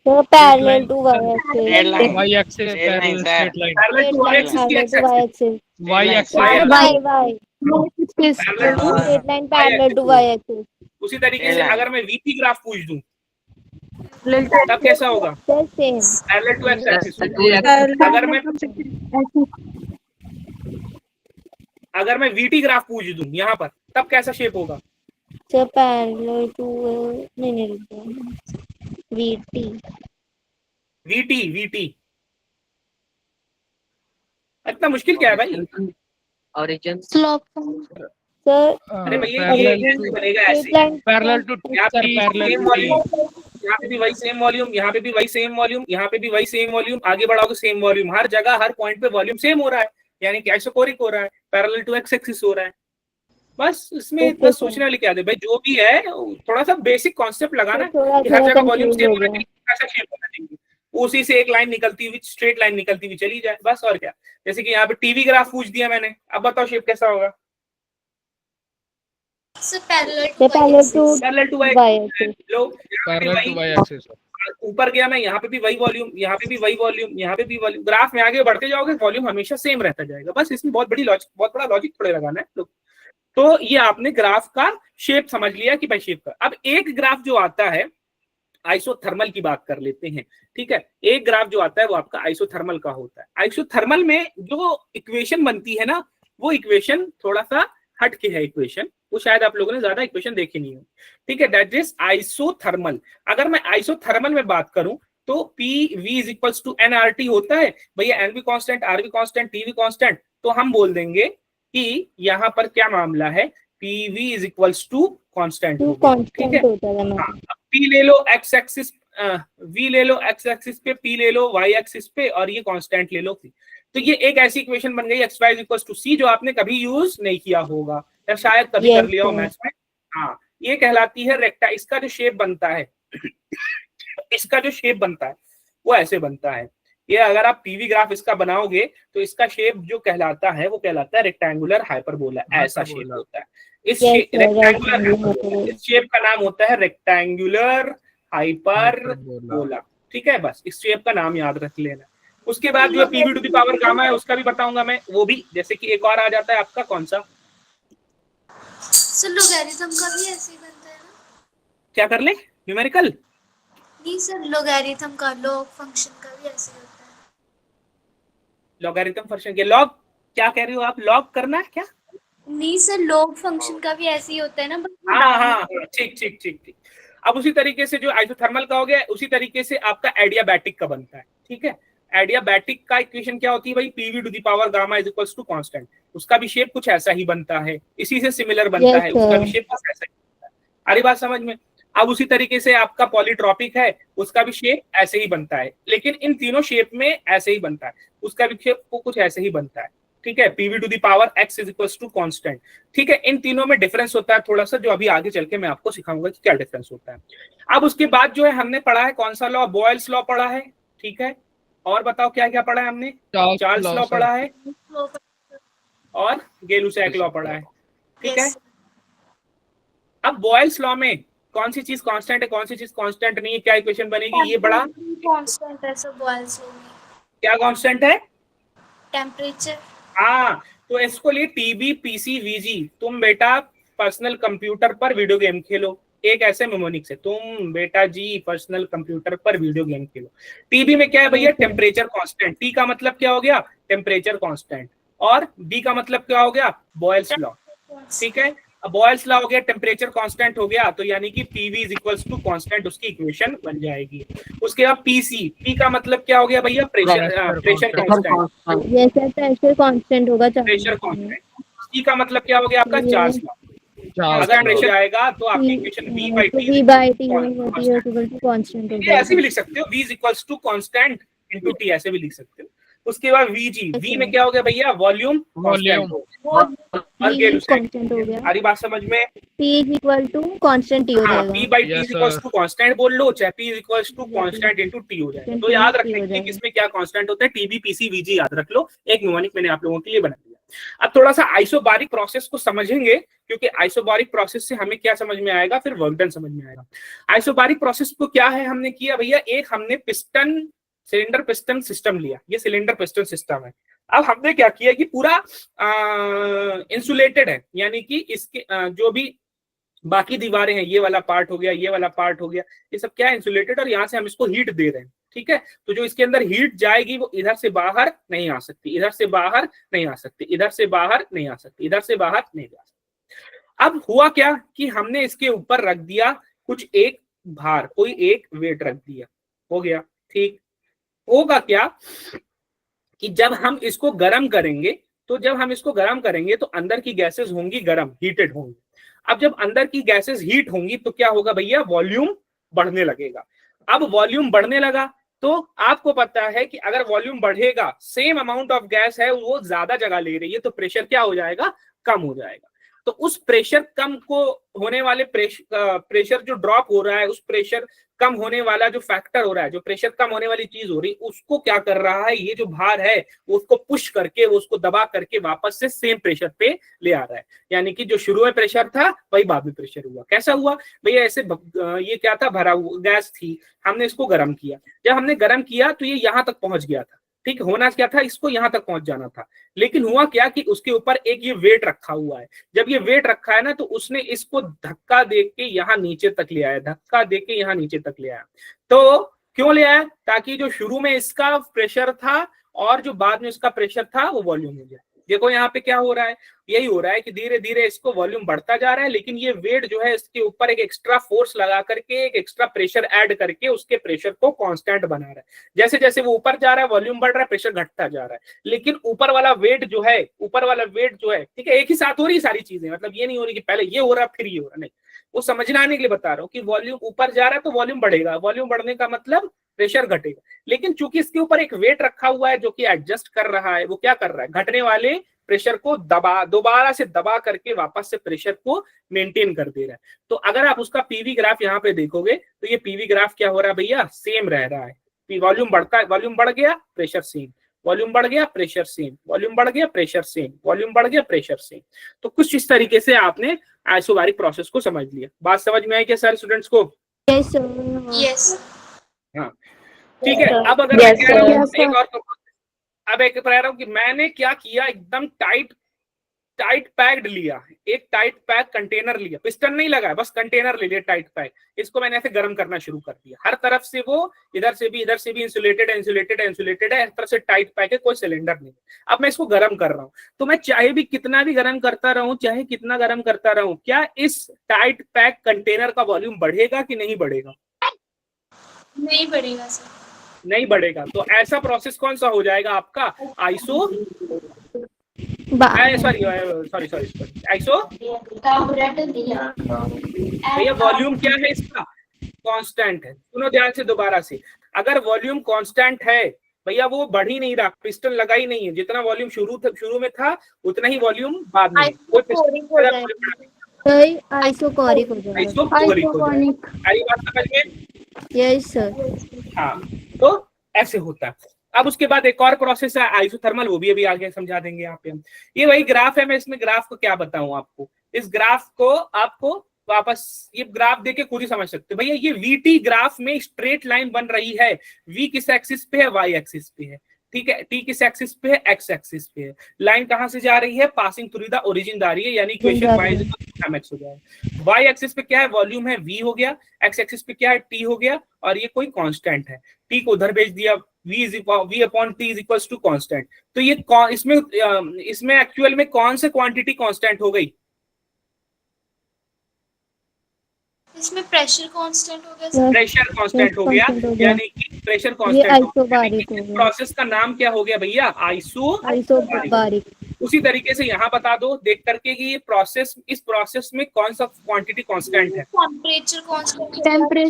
So parallel to y-axis. Red line, Y axis parallel straight line. Parallel to y axis की x axis, Y axis Y. Parallel to. Straight line parallel to y-axis. उसी तरीके से Line. अगर मैं वीपी ग्राफ पूछ दूं तब कैसा होगा? The same. Parallel to x axis. अगर मैं वीटी ग्राफ पूछ दूं यहाँ पर तब कैसा शेप होगा? So parallel to नहीं VT. वीटी। इतना मुश्किल क्या है भाई? origin Slope. Sir, अरे भैया parallel ये to बनेगा ऐसे। straight line. parallel to यहाँ sir पे parallel सेम to वॉल्यूम, यहाँ पे भी वही सेम वॉल्यूम, यहाँ पे भी वही सेम वॉल्यूम, यहाँ पे भी वही सेम वॉल्यूम, आगे बढ़ाओगे सेम वॉल्यूम। हर जगह हर पॉइंट पे वॉल्यूम सेम हो रहा है, यानी कि आइसोकोरिक हो रहा है, पैरेलल टू एक्स एक्सिस हो रहा है। बस इसमें इतना सोचने वाली क्या है भाई? जो भी है थोड़ा सा बेसिक कॉन्सेप्ट लगाना थोड़ा कि हर थोड़ा जगह वॉल्यूम confuse सेम हो होना गया. चाहिए, ऐसा शेप होना चाहिए, उसी से एक लाइन निकलती हुई, स्ट्रेट लाइन निकलती हुई चली जाए, बस। और क्या? जैसे कि यहाँ पे टीवी ग्राफ पूछ दिया मैंने, अब बताओ शेप कैसा होगा? So parallel So to parallel to parallel to y-axis. लो, parallel to y axis. ऊपर गया मैं, यहाँ पे भी वही वॉल्यूम, यहाँ पे भी वही वॉल्यूम, यहाँ पे भी वॉल्यूम। ग्राफ में आगे बढ़ते जाओगे वॉल्यूम हमेशा सेम रहता जाएगा, बस। इसमें बहुत बड़ा लॉजिक थोड़े लगाना है लोग। तो ये आपने ग्राफ का शेप समझ लिया कि भाई शेप का। अब एक ग्राफ जो आता है आइसोथर्मल की बात कर लेते हैं। ठीक है, एक ग्राफ जो आता है वो आपका आइसोथर्मल का होता है। आइसोथर्मल में जो इक्वेशन बनती है ना, वो इक्वेशन थोड़ा सा हट के है इक्वेशन, वो शायद आप लोगों ने ज्यादा इक्वेशन देखी नहीं हो। ठीक है, दैट इज आइसोथर्मल। अगर मैं आइसोथर्मल में बात करूं तो P V is equals to N R T होता है भैया, एन भी कांस्टेंट, आर भी कांस्टेंट, टी भी कांस्टेंट। तो हम बोल देंगे कि यहाँ पर क्या मामला है, P V is equals to constant. ठीक है, पी ले लो एक्स एक्सिस, वी ले लो एक्स एक्सिस पे, पी ले लो वाई एक्सिस पे, और ये कांस्टेंट ले लो। तो ये एक ऐसी इक्वेशन बन गई X Y is equals to C, जो आपने कभी यूज नहीं किया होगा या शायद कभी कर लिया हो मैथ्स में। हाँ, ये कहलाती है रेक्टा। इसका जो शेप बनता है इसका जो शेप बनता है वो ऐसे बनता है। ये अगर आप पीवी ग्राफ इसका बनाओगे तो इसका शेप जो कहलाता है वो कहलाता है रेक्टेंगुलर हाइपरबोला। ऐसा शेप होता है। इस शेप का नाम होता है रेक्टेंगुलर हाइपरबोला। ठीक है, बस इस शेप का नाम याद रख लेना। उसके बाद जो PV to the power gamma है उसका भी बताऊंगा मैं, वो भी। जैसे कि एक और आ जाता है आपका कौन सा, सर लोगैरिथम का भी ऐसे ही बनता है ना? क्या कर ले, न्यूमेरिकल? नहीं सर, लोगैरिथम का, लॉग फंक्शन का भी ऐसे ही होता है। लॉगरिथम फंक्शन के लॉग, क्या कह रही हो आप? लॉग करना है क्या? नहीं सर, लॉग फंक्शन का भी ऐसे ही होता है ना? हाँ, ठीक ठीक ठीक ठीक। अब उसी तरीके से जो आइसोथर्मल का हो गया, उसी तरीके से आपका एडियाबैटिक का बनता है। ठीक है, एडियाबैटिक का इक्वेशन क्या होती है भाई? PV to the power gamma is equals to constant. उसका भी शेप कुछ ऐसा ही बनता है, इसी से सिमिलर बनता है, उसका भी शेप कुछ ऐसा ही बनता है। अरे बात समझ में? अब उसी तरीके से आपका पॉलीट्रॉपिक है, उसका भी शेप ऐसे ही बनता है, लेकिन इन तीनों शेप में ऐसे ही बनता है, उसका भी शेप कुछ ऐसे ही बनता है। ठीक है, PV to the power X is equals to constant. ठीक है, इन तीनों में डिफरेंस होता है थोड़ा सा, जो अभी आगे चल के मैं आपको सिखाऊंगा कि क्या डिफरेंस होता है। अब उसके बाद जो है हमने पढ़ा है कौन सा लॉ? बॉयल्स लॉ पढ़ा है। ठीक है, और बताओ क्या क्या पढ़ा है हमने? चार्ल्स लॉ पढ़ा है और गेलुसैक लॉ पढ़ा है। ठीक है, अब बॉयल्स लॉ में कौन सी चीज कांस्टेंट है, कौन सी चीज कांस्टेंट नहीं है, क्या इक्वेशन बनेगी? ये बड़ा कांस्टेंट है सर बॉयल्स लॉ में। क्या कांस्टेंट है? टेम्परेचर। हाँ, तो इसको लिए टीबी पीसी वीजी। तुम बेटा पर्सनल कंप्यूटर पर वीडियो गेम खेलो, एक ऐसे मेमोनिक से, तुम बेटा जी पर्सनल कंप्यूटर पर वीडियो गेम खेलो। टीबी में क्या है भैया? Temperature constant. टी का मतलब क्या हो गया? Temperature constant. और बी का मतलब क्या हो गया, बॉयल्स लॉ, ठीक है। अब बॉयल्स लॉ हो गया, टेम्परेचर कांस्टेंट हो गया, तो यानी कि PV is equals to constant, उसकी इक्वेशन बन जाएगी। उसके बाद पीसी, पी का मतलब क्या हो गया भैया, प्रेशर, प्रेशर कांस्टेंट, ये सर प्रेशर कांस्टेंट होगा प्रेशर कांस्टेंट। सी का मतलब क्या हो गया आपका, चार्ज लॉ, Charles अगर law. प्रेशर आएगा तो आपकी equation V by T V by T होती है इक्वल टू कांस्टेंट हो ये जाएगा। ऐसे भी लिख सकते हो, V is equals to constant into T, ऐसे भी लिख सकते हो। उसके बाद VG, V में क्या हो गया भैया, वॉल्यूम Volume. कांस्टेंट हो गया। सारी बात समझ में, T is equal to constant T हो हाँ, जाएगा। P by T Yes, is equals sir. to constant बोल लो, चाहे P is equals to constant into T हो जाएगा। तो याद रखने के लिए किसमें क्या कांस्टेंट होता है, TB, PC, VG याद रख लो, एक न्यूमेरिक मैंने आप लोगों के लिए बना दिया। अब थोड़ा सा आइसोबारिक प्रोसेस को समझेंगे, क्योंकि आइसोबारिक प्रोसेस से हमें क्या समझ में आएगा, फिर वर्क डन समझ में आएगा। आइसोबारिक प्रोसेस को क्या है हमने किया भैया, एक हमने पिस्टन, सिलेंडर पिस्टन सिस्टम लिया, ये सिलेंडर पिस्टन सिस्टम है। अब हमने क्या किया कि पूरा इंसुलेटेड है, यानी कि इसके जो भी बाकी दीवारें हैं, ये वाला पार्ट हो गया, ये वाला पार्ट हो गया, ये सब क्या है, इंसुलेटेड, और यहाँ से हम इसको हीट दे रहे हैं, ठीक है। तो जो इसके अंदर हीट जाएगी वो इधर से बाहर नहीं आ सकती, इधर से बाहर नहीं आ सकती, इधर से बाहर नहीं आ सकती, इधर से बाहर नहीं जा सकती। अब हुआ क्या कि हमने इसके ऊपर रख दिया कुछ एक भार, कोई एक वेट रख दिया, हो गया ठीक। होगा क्या कि जब हम इसको गर्म करेंगे, तो जब हम इसको गर्म करेंगे तो अंदर की गैसेस होंगी गर्म, हीटेड होंगी। अब जब अंदर की गैसेस हीट होंगी तो क्या होगा भैया, वॉल्यूम बढ़ने लगेगा। अब वॉल्यूम बढ़ने लगा तो आपको पता है कि अगर वॉल्यूम बढ़ेगा, सेम अमाउंट ऑफ गैस है वो ज्यादा जगह ले रही है, तो प्रेशर क्या हो जाएगा, कम हो जाएगा। तो उस प्रेशर कम को होने वाले प्रेशर जो ड्रॉप हो रहा है, उस प्रेशर कम होने वाला जो फैक्टर हो रहा है, जो प्रेशर कम होने वाली चीज हो रही है, उसको क्या कर रहा है, ये जो भार है वो उसको पुश करके, वो उसको दबा करके वापस से सेम प्रेशर पे ले आ रहा है। यानी कि जो शुरू में प्रेशर था वही बाद में प्रेशर हुआ। कैसा हुआ भैया, ऐसे ये क्या था, भरा हुआ गैस थी, हमने इसको गर्म किया, जब हमने गर्म किया तो ये यहाँ तक पहुंच गया था, ठीक, होना क्या था, इसको यहां तक पहुंच जाना था। लेकिन हुआ क्या कि उसके ऊपर एक ये वेट रखा हुआ है, जब ये वेट रखा है ना, तो उसने इसको धक्का दे के यहाँ नीचे तक ले आया, धक्का दे के यहाँ नीचे तक ले आया। तो क्यों ले आया, ताकि जो शुरू में इसका प्रेशर था और जो बाद में इसका प्रेशर था वो वॉल्यूम हो जाए। देखो यहाँ पे क्या हो रहा है, यही हो रहा है कि धीरे धीरे इसको वॉल्यूम बढ़ता जा रहा है, लेकिन ये वेट जो है इसके ऊपर एक एक्स्ट्रा फोर्स लगा करके, एक एक्स्ट्रा प्रेशर ऐड करके उसके प्रेशर को कांस्टेंट बना रहा है। जैसे जैसे वो ऊपर जा रहा है वॉल्यूम बढ़ रहा है, प्रेशर घटता जा रहा है, लेकिन ऊपर वाला वेट जो है, ठीक है, एक ही साथ हो रही सारी चीजें, मतलब ये नहीं हो रही कि पहले ये हो रहा फिर ये हो रहा, नहीं, वो समझना आने के लिए बता रहा हूँ कि वॉल्यूम ऊपर जा रहा है तो वॉल्यूम बढ़ेगा, वॉल्यूम बढ़ने का मतलब प्रेशर घटेगा। लेकिन चूंकि इसके ऊपर एक वेट रखा हुआ है जो कि एडजस्ट कर रहा है, वो क्या कर रहा है, घटने वाले प्रेशर को दोबारा से दबा करके वापस से प्रेशर को मेंटेन कर दे रहा है। तो अगर आप उसका पीवी ग्राफ यहाँ पे देखोगे तो ये पीवी ग्राफ क्या हो रहा है भैया, सेम रह रहा है। वॉल्यूम बढ़ता है, वॉल्यूम बढ़ गया प्रेशर सेम, वॉल्यूम बढ़ गया प्रेशर सेम, वॉल्यूम बढ़ गया प्रेशर सेम, वॉल्यूम बढ़ गया प्रेशर सेम। तो कुछ इस तरीके से आपने आइसोबारिक प्रोसेस को समझ लिया। बात समझ में आई क्या सारे स्टूडेंट्स को? यस हाँ ठीक है। अब अगर मैं कह रहा हूँ एक और, अब एक कह रहा हूँ कि मैंने क्या किया, एकदम टाइट पैक्ड लिया, एक टाइट पैक कंटेनर लिया, पिस्टन नहीं लगा, बस कंटेनर ले लिया टाइट पैक, इसको मैंने ऐसे गर्म करना शुरू कर दिया। हर तरफ से वो इधर से भी इंसुलेटेड है, हर तरफ से टाइट पैक है, कोई सिलेंडर नहीं। अब मैं इसको गर्म कर रहा हूँ, तो मैं चाहे भी कितना भी गर्म करता रहूं, चाहे कितना गर्म करता रहूं, क्या इस टाइट पैक कंटेनर का वॉल्यूम बढ़ेगा कि नहीं बढ़ेगा? नहीं बढ़ेगा सर, नहीं बढ़ेगा। तो ऐसा प्रोसेस कौन सा हो जाएगा आपका, आइसो भैया वॉल्यूम क्या है इसका, कांस्टेंट है। सुनो ध्यान से दोबारा से, अगर वॉल्यूम कांस्टेंट है भैया, वो बढ़ ही नहीं रहा, पिस्टन लगा ही नहीं है, जितना वॉल्यूम शुरू में था उतना ही वॉल्यूम बाद में, कोई आइसोकोरिक हो जाएगा। सारी बात समझ में? Yes sir. हाँ, तो ऐसे होता है। अब उसके बाद एक और प्रोसेस है आइसोथर्मल, वो भी अभी आगे समझा देंगे यहाँ पे हम। ये वही ग्राफ है, मैं इसमें ग्राफ को क्या बताऊं आपको, इस ग्राफ को आपको वापस ये ग्राफ देके खुद ही समझ सकते हो। भैया ये वीटी ग्राफ में स्ट्रेट लाइन बन रही है, वी किस एक्सिस पे है, वाई एक्सिस पे है, ठीक है, टी किस एक्सिस पे है, एक्स एक्सिस पे है। लाइन कहां से जा रही है, पासिंग थ्रू द ओरिजिन जा रही है, यानी इक्वेशन y mx हो जाएगा। y एक्सिस पे क्या है, वॉल्यूम है v हो गया, x एक्सिस पे क्या है, t हो गया, और ये कोई कांस्टेंट है, t को उधर भेज दिया, v upon t is equals to constant. तो ये इसमें एक्चुअल में कौन से क्वांटिटी कांस्टेंट हो गई, इसमें प्रेशर कांस्टेंट हो गया सर। प्रेशर कांस्टेंट हो गया, यानी कि प्रेशर कांस्टेंट आइसोबारिक हो गया, प्रोसेस का नाम क्या हो गया भैया, आइसोबारिक। उसी तरीके से यहाँ बता दो देख करके कि ये प्रोसेस, इस प्रोसेस में कौन सा क्वांटिटी कांस्टेंट है, टेम्परेचर कांस्टेंट,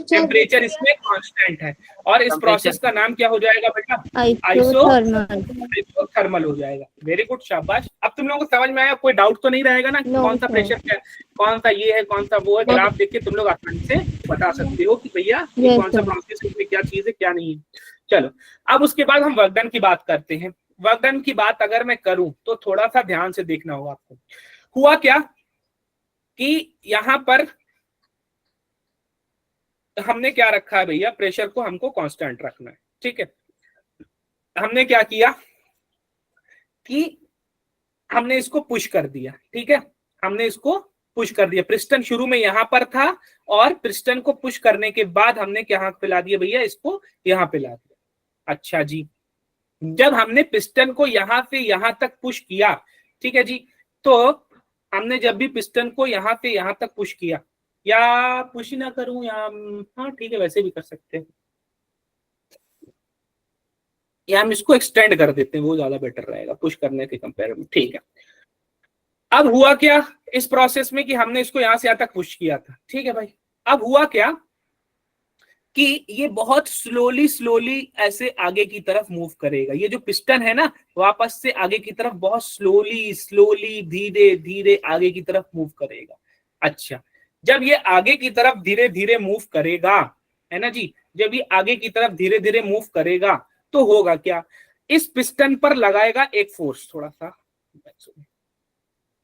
टेम्परेचर इसमें कांस्टेंट है, और इस प्रोसेस का नाम क्या हो जाएगा बेटा, आइसोथर्मल हो जाएगा। वेरी गुड, शाबाश। अब तुम लोगों को समझ में आया, कोई डाउट तो नहीं रहेगा ना कि कौन सा प्रेशर क्या, कौन सा ये है, कौन सा वो है। ग्राफ देख के तुम लोग आसानी से बता सकते हो कि भैया कौन सा प्रोसेस में क्या चीज है क्या नहीं है। चलो, अब उसके बाद हम वर्क डन की बात करते हैं। वर्क डन की बात अगर मैं करूं तो थोड़ा सा ध्यान से देखना होगा आपको। हुआ क्या कि यहां पर हमने क्या रखा है भैया, प्रेशर को हमको कांस्टेंट रखना है, ठीक है। हमने क्या किया कि हमने इसको पुश कर दिया, ठीक है, हमने इसको पुश कर दिया। पिस्टन शुरू में यहां पर था, और पिस्टन को पुश करने के बाद हमने क्या पिला दिया भैया, इसको यहां पिला दिया। अच्छा जी, जब हमने पिस्टन को यहां से यहां तक पुश किया, ठीक है जी, तो हमने जब भी पिस्टन को यहां से यहां तक पुश किया, या पुश ही ना करूं या हाँ ठीक है वैसे भी कर सकते हैं, या हम इसको एक्सटेंड कर देते हैं, वो ज्यादा बेटर रहेगा पुश करने के कंपेयर में, ठीक है। अब हुआ क्या इस प्रोसेस में कि हमने इसको यहां से यहां तक पुश किया था, ठीक है भाई। अब हुआ क्या कि ये बहुत स्लोली ऐसे आगे की तरफ मूव करेगा। ये जो पिस्टन है ना, वापस से आगे की तरफ बहुत स्लोली धीरे धीरे आगे की तरफ मूव करेगा। अच्छा, जब ये आगे की तरफ धीरे धीरे मूव करेगा, है ना जी, जब ये आगे की तरफ धीरे धीरे मूव करेगा तो होगा क्या, इस पिस्टन पर लगाएगा एक फोर्स, थोड़ा सा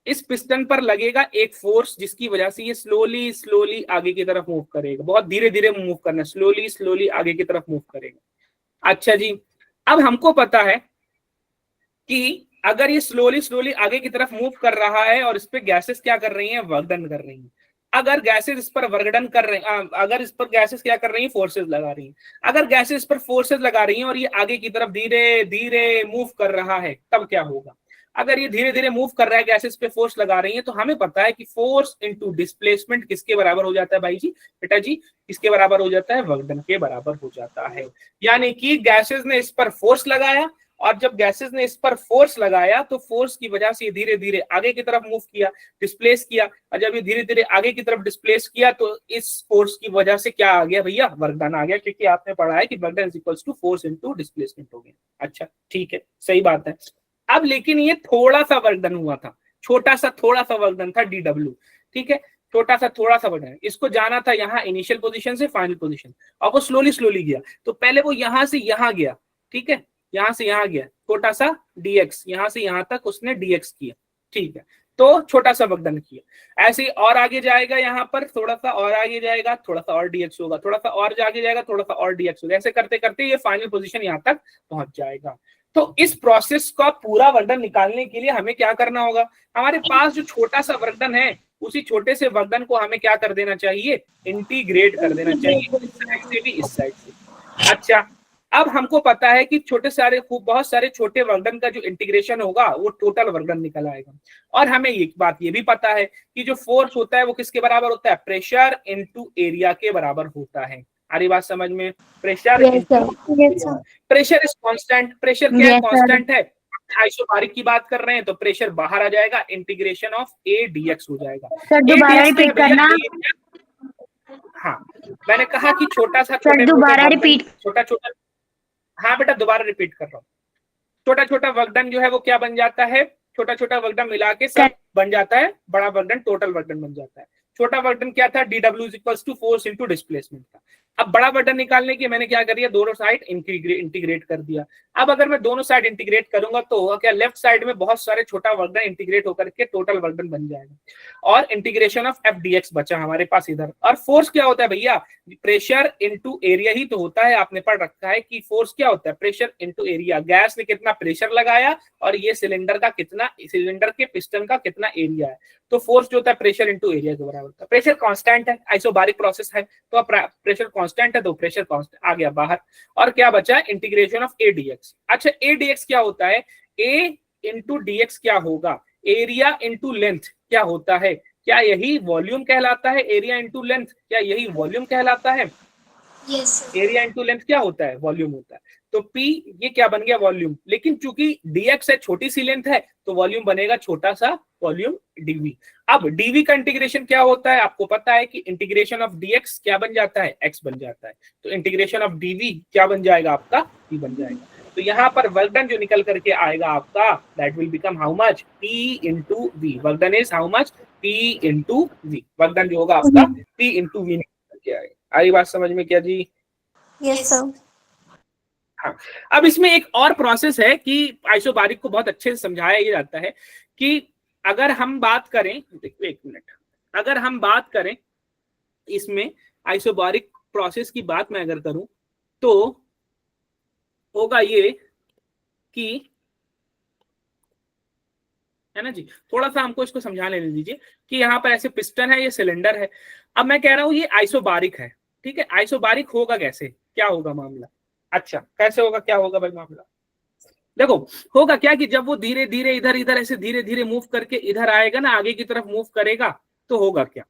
इस पिस्टन पर लगेगा एक फोर्स, जिसकी वजह से ये स्लोली आगे की तरफ मूव करेगा। बहुत धीरे धीरे मूव करना, स्लोली आगे की तरफ मूव करेगा। अच्छा जी, अब हमको पता है कि अगर ये स्लोली आगे की तरफ मूव कर रहा है और इस पे गैसेस क्या कर रही हैं, वर्क डन कर रही हैं। अगर गैसेस इस पर वर्क डन कर रहे हैं, अगर इस पर गैसेस क्या कर रही हैं, फोर्सेस लगा रही हैं। अगर गैसेस इस पर फोर्सेस लगा रही हैं और ये आगे की तरफ धीरे धीरे मूव कर रहा है, तब क्या होगा। अगर ये धीरे धीरे मूव कर रहा है, गैसेस पे फोर्स लगा रही है, तो हमें पता है कि फोर्स इनटू डिस्प्लेसमेंट किसके बराबर हो जाता है भाई जी, बेटा जी, किसके बराबर हो जाता है, वर्क डन के बराबर हो जाता है। यानी कि गैसेस ने इस पर फोर्स लगाया, और जब गैसेस ने इस पर फोर्स लगाया तो फोर्स की वजह से ये धीरे धीरे आगे की तरफ मूव किया, डिस्प्लेस किया, और जब ये धीरे धीरे आगे की तरफ डिस्प्लेस किया तो इस फोर्स की वजह से क्या आ गया भैया, वर्क डन आ गया, क्योंकि आपने पढ़ा है कि work done is equals to force into displacement हो गया। अच्छा ठीक है, सही बात है। अब लेकिन ये थोड़ा सा वर्क डन हुआ था, थोड़ा सा वर्क डन था, DW, ठीक है, थोड़ा सा वर्क डन। इसको जाना था यहाँ इनिशियल पोजीशन से फाइनल पोजीशन, और वो स्लोली गया। तो पहले वो यहाँ से यहाँ गया, ठीक है, यहाँ से यहाँ गया, छोटा सा dx, यहाँ से यहाँ तक उसने dx किया, ठीक है, तो छोटा सा वर्क डन किया। ऐसे ही और आगे जाएगा, यहाँ पर थोड़ा सा और आगे जाएगा, थोड़ा सा और dx होगा, थोड़ा सा और आगे जाएगा, थोड़ा सा और dx होगा। ऐसे करते करते ये फाइनल पोजीशन यहाँ तक पहुंच जाएगा। तो इस प्रोसेस का पूरा वर्कडन निकालने के लिए हमें क्या करना होगा, हमारे पास जो छोटा सा वर्कडन है, उसी छोटे से वर्कडन को हमें क्या कर देना चाहिए, इंटीग्रेट कर देना चाहिए, इस साइड से भी इस साइड से। अच्छा, अब हमको पता है कि बहुत सारे छोटे वर्कडन का जो इंटीग्रेशन होगा वो टोटल वर्कडन निकल आएगा। और हमें एक बात ये भी पता है कि जो फोर्स होता है वो किसके बराबर होता है, प्रेशर इनटू एरिया के बराबर होता है। अरे बात समझ में, pressure pressure is constant. Pressure क्या है, कांस्टेंट है। आइसोबारिक की बात कर रहे हैं तो प्रेशर बाहर आ जाएगा, इंटीग्रेशन ऑफ A dx हो जाएगा। सर दोबारा रिपीट करना। हाँ, मैंने कहा कि छोटा दोबारा रिपीट, छोटा हाँ बेटा दोबारा रिपीट कर रहा हूँ। छोटा वर्कडन जो है वो क्या बन जाता है, छोटा वर्कडन मिला के सब बन जाता है बड़ा वर्कडन, टोटल वर्कडन बन जाता है। छोटा वर्कडन क्या था, DW is equals to force into displacement था। अब बड़ा बटन निकालने के मैंने क्या कर दिया, दोनों साइड इंटीग्रेट कर दिया। अब अगर मैं दोनों साइड इंटीग्रेट करूंगा तो होगा क्या, लेफ्ट साइड में बहुत सारे छोटा वर्क डन इंटीग्रेट होकर के टोटल वर्क डन बन जाएगा, और integration of F D x बचा हमारे पास इधर। और फोर्स क्या होता है भैया, प्रेशर इनटू एरिया ही तो होता है, आपने पढ़ रखा है कि फोर्स क्या होता है, प्रेशर इनटू एरिया। गैस ने कितना प्रेशर लगाया और ये सिलेंडर का कितना, सिलेंडर के पिस्टन का कितना एरिया है, तो फोर्स जो होता है प्रेशर इनटू एरिया के बराबर होता है। प्रेशर कांस्टेंट है, आइसोबारिक प्रोसेस है, तो प्रेशर कांस्टेंट है तो प्रेशर कांस्टेंट आ गया बाहर। और क्या बचा, इंटीग्रेशन ऑफ ए डीएक्स। अच्छा ए डीएक्स क्या होता है, ए इंटू डीएक्स क्या होगा, एरिया इंटू लेंथ क्या होता है, क्या यही वॉल्यूम कहलाता है, एरिया इंटू लेंथ क्या यही वॉल्यूम कहलाता है, यस एरिया इंटू लेंथ क्या होता है, वॉल्यूम होता है। तो P ये क्या बन गया, वॉल्यूम। लेकिन चूंकि dx है, छोटी सी लेंथ है, तो वॉल्यूम बनेगा छोटा सा वॉल्यूम dv। अब dv का इंटीग्रेशन क्या होता है, आपको पता है कि इंटीग्रेशन ऑफ dx क्या बन जाता है, x बन जाता है, तो इंटीग्रेशन ऑफ dv क्या बन जाएगा आपका, p बन जाएगा। तो यहाँ पर वर्क डन जो निकल करके आएगा आपका, that will become how much, p into v। Work done is how much, p into v। Work done जो होगा आपका p इंटू v निकल के आएगा। आई बात समझ में क्या जी? Yes sir. हाँ, अब इसमें एक और प्रोसेस है कि आइसोबारिक को बहुत अच्छे से समझाया ये जाता है कि अगर हम बात करें, देखो एक मिनट, अगर हम बात करें इसमें आइसोबारिक प्रोसेस की बात मैं अगर करूं तो होगा ये कि, है ना जी, थोड़ा सा हमको इसको समझा लेने दीजिए कि यहाँ पर ऐसे पिस्टन है, ये सिलेंडर है। अब मैं कह रहा हूं ये आइसोबारिक है, ठीक है। आइसोबारिक होगा कैसे, क्या होगा मामला, अच्छा कैसे होगा, क्या होगा भाई मामला, देखो होगा क्या कि जब वो धीरे धीरे इधर इधर ऐसे धीरे धीरे मूव करके इधर आएगा ना, आगे की तरफ मूव करेगा, तो होगा क्या,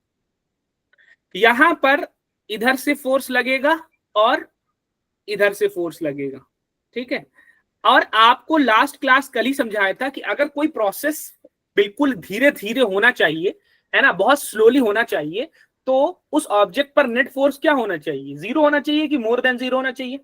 यहां पर इधर से फोर्स लगेगा और इधर से फोर्स लगेगा, ठीक है। और आपको लास्ट क्लास कल ही समझाया था कि अगर कोई प्रोसेस बिल्कुल धीरे धीरे होना चाहिए, है ना, बहुत स्लोली होना चाहिए, तो उस ऑब्जेक्ट पर नेट फोर्स क्या होना चाहिए, जीरो होना चाहिए कि मोर देन जीरो होना चाहिए।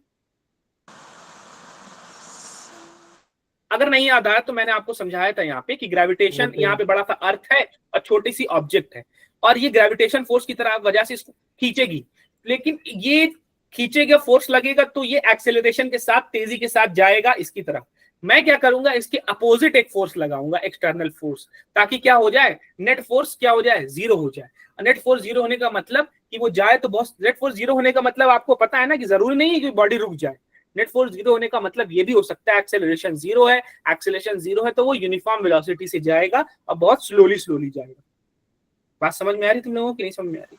अगर नहीं याद आया तो मैंने आपको समझाया था यहाँ पे कि ग्रेविटेशन, यहाँ पे बड़ा सा अर्थ है और छोटी सी ऑब्जेक्ट है, और ये ग्रेविटेशन फोर्स की तरह वजह से इसको खींचेगी, लेकिन ये खींचेगा, फोर्स लगेगा तो ये एक्सेलरेशन के साथ, तेजी के साथ जाएगा इसकी तरफ। मैं क्या करूंगा, इसके अपोजिट एक फोर्स लगाऊंगा, एक्सटर्नल फोर्स, ताकि क्या हो जाए, नेट फोर्स क्या हो जाए, जीरो हो जाए। नेट फोर्स जीरो होने का मतलब कि वो जाए तो बहुत, नेट फोर्स जीरो होने का मतलब आपको पता है ना कि जरूरी नहीं है कि बॉडी रुक जाए। नेट फोर्स जीरो होने का मतलब ये भी हो सकता है एक्सेलरेशन जीरो है, एक्सेलरेशन जीरो है तो वो यूनिफॉर्म वेलोसिटी से जाएगा और बहुत स्लोली स्लोली जाएगा। बात समझ में आ रही तुम लोगों की, नहीं समझ में आ रही?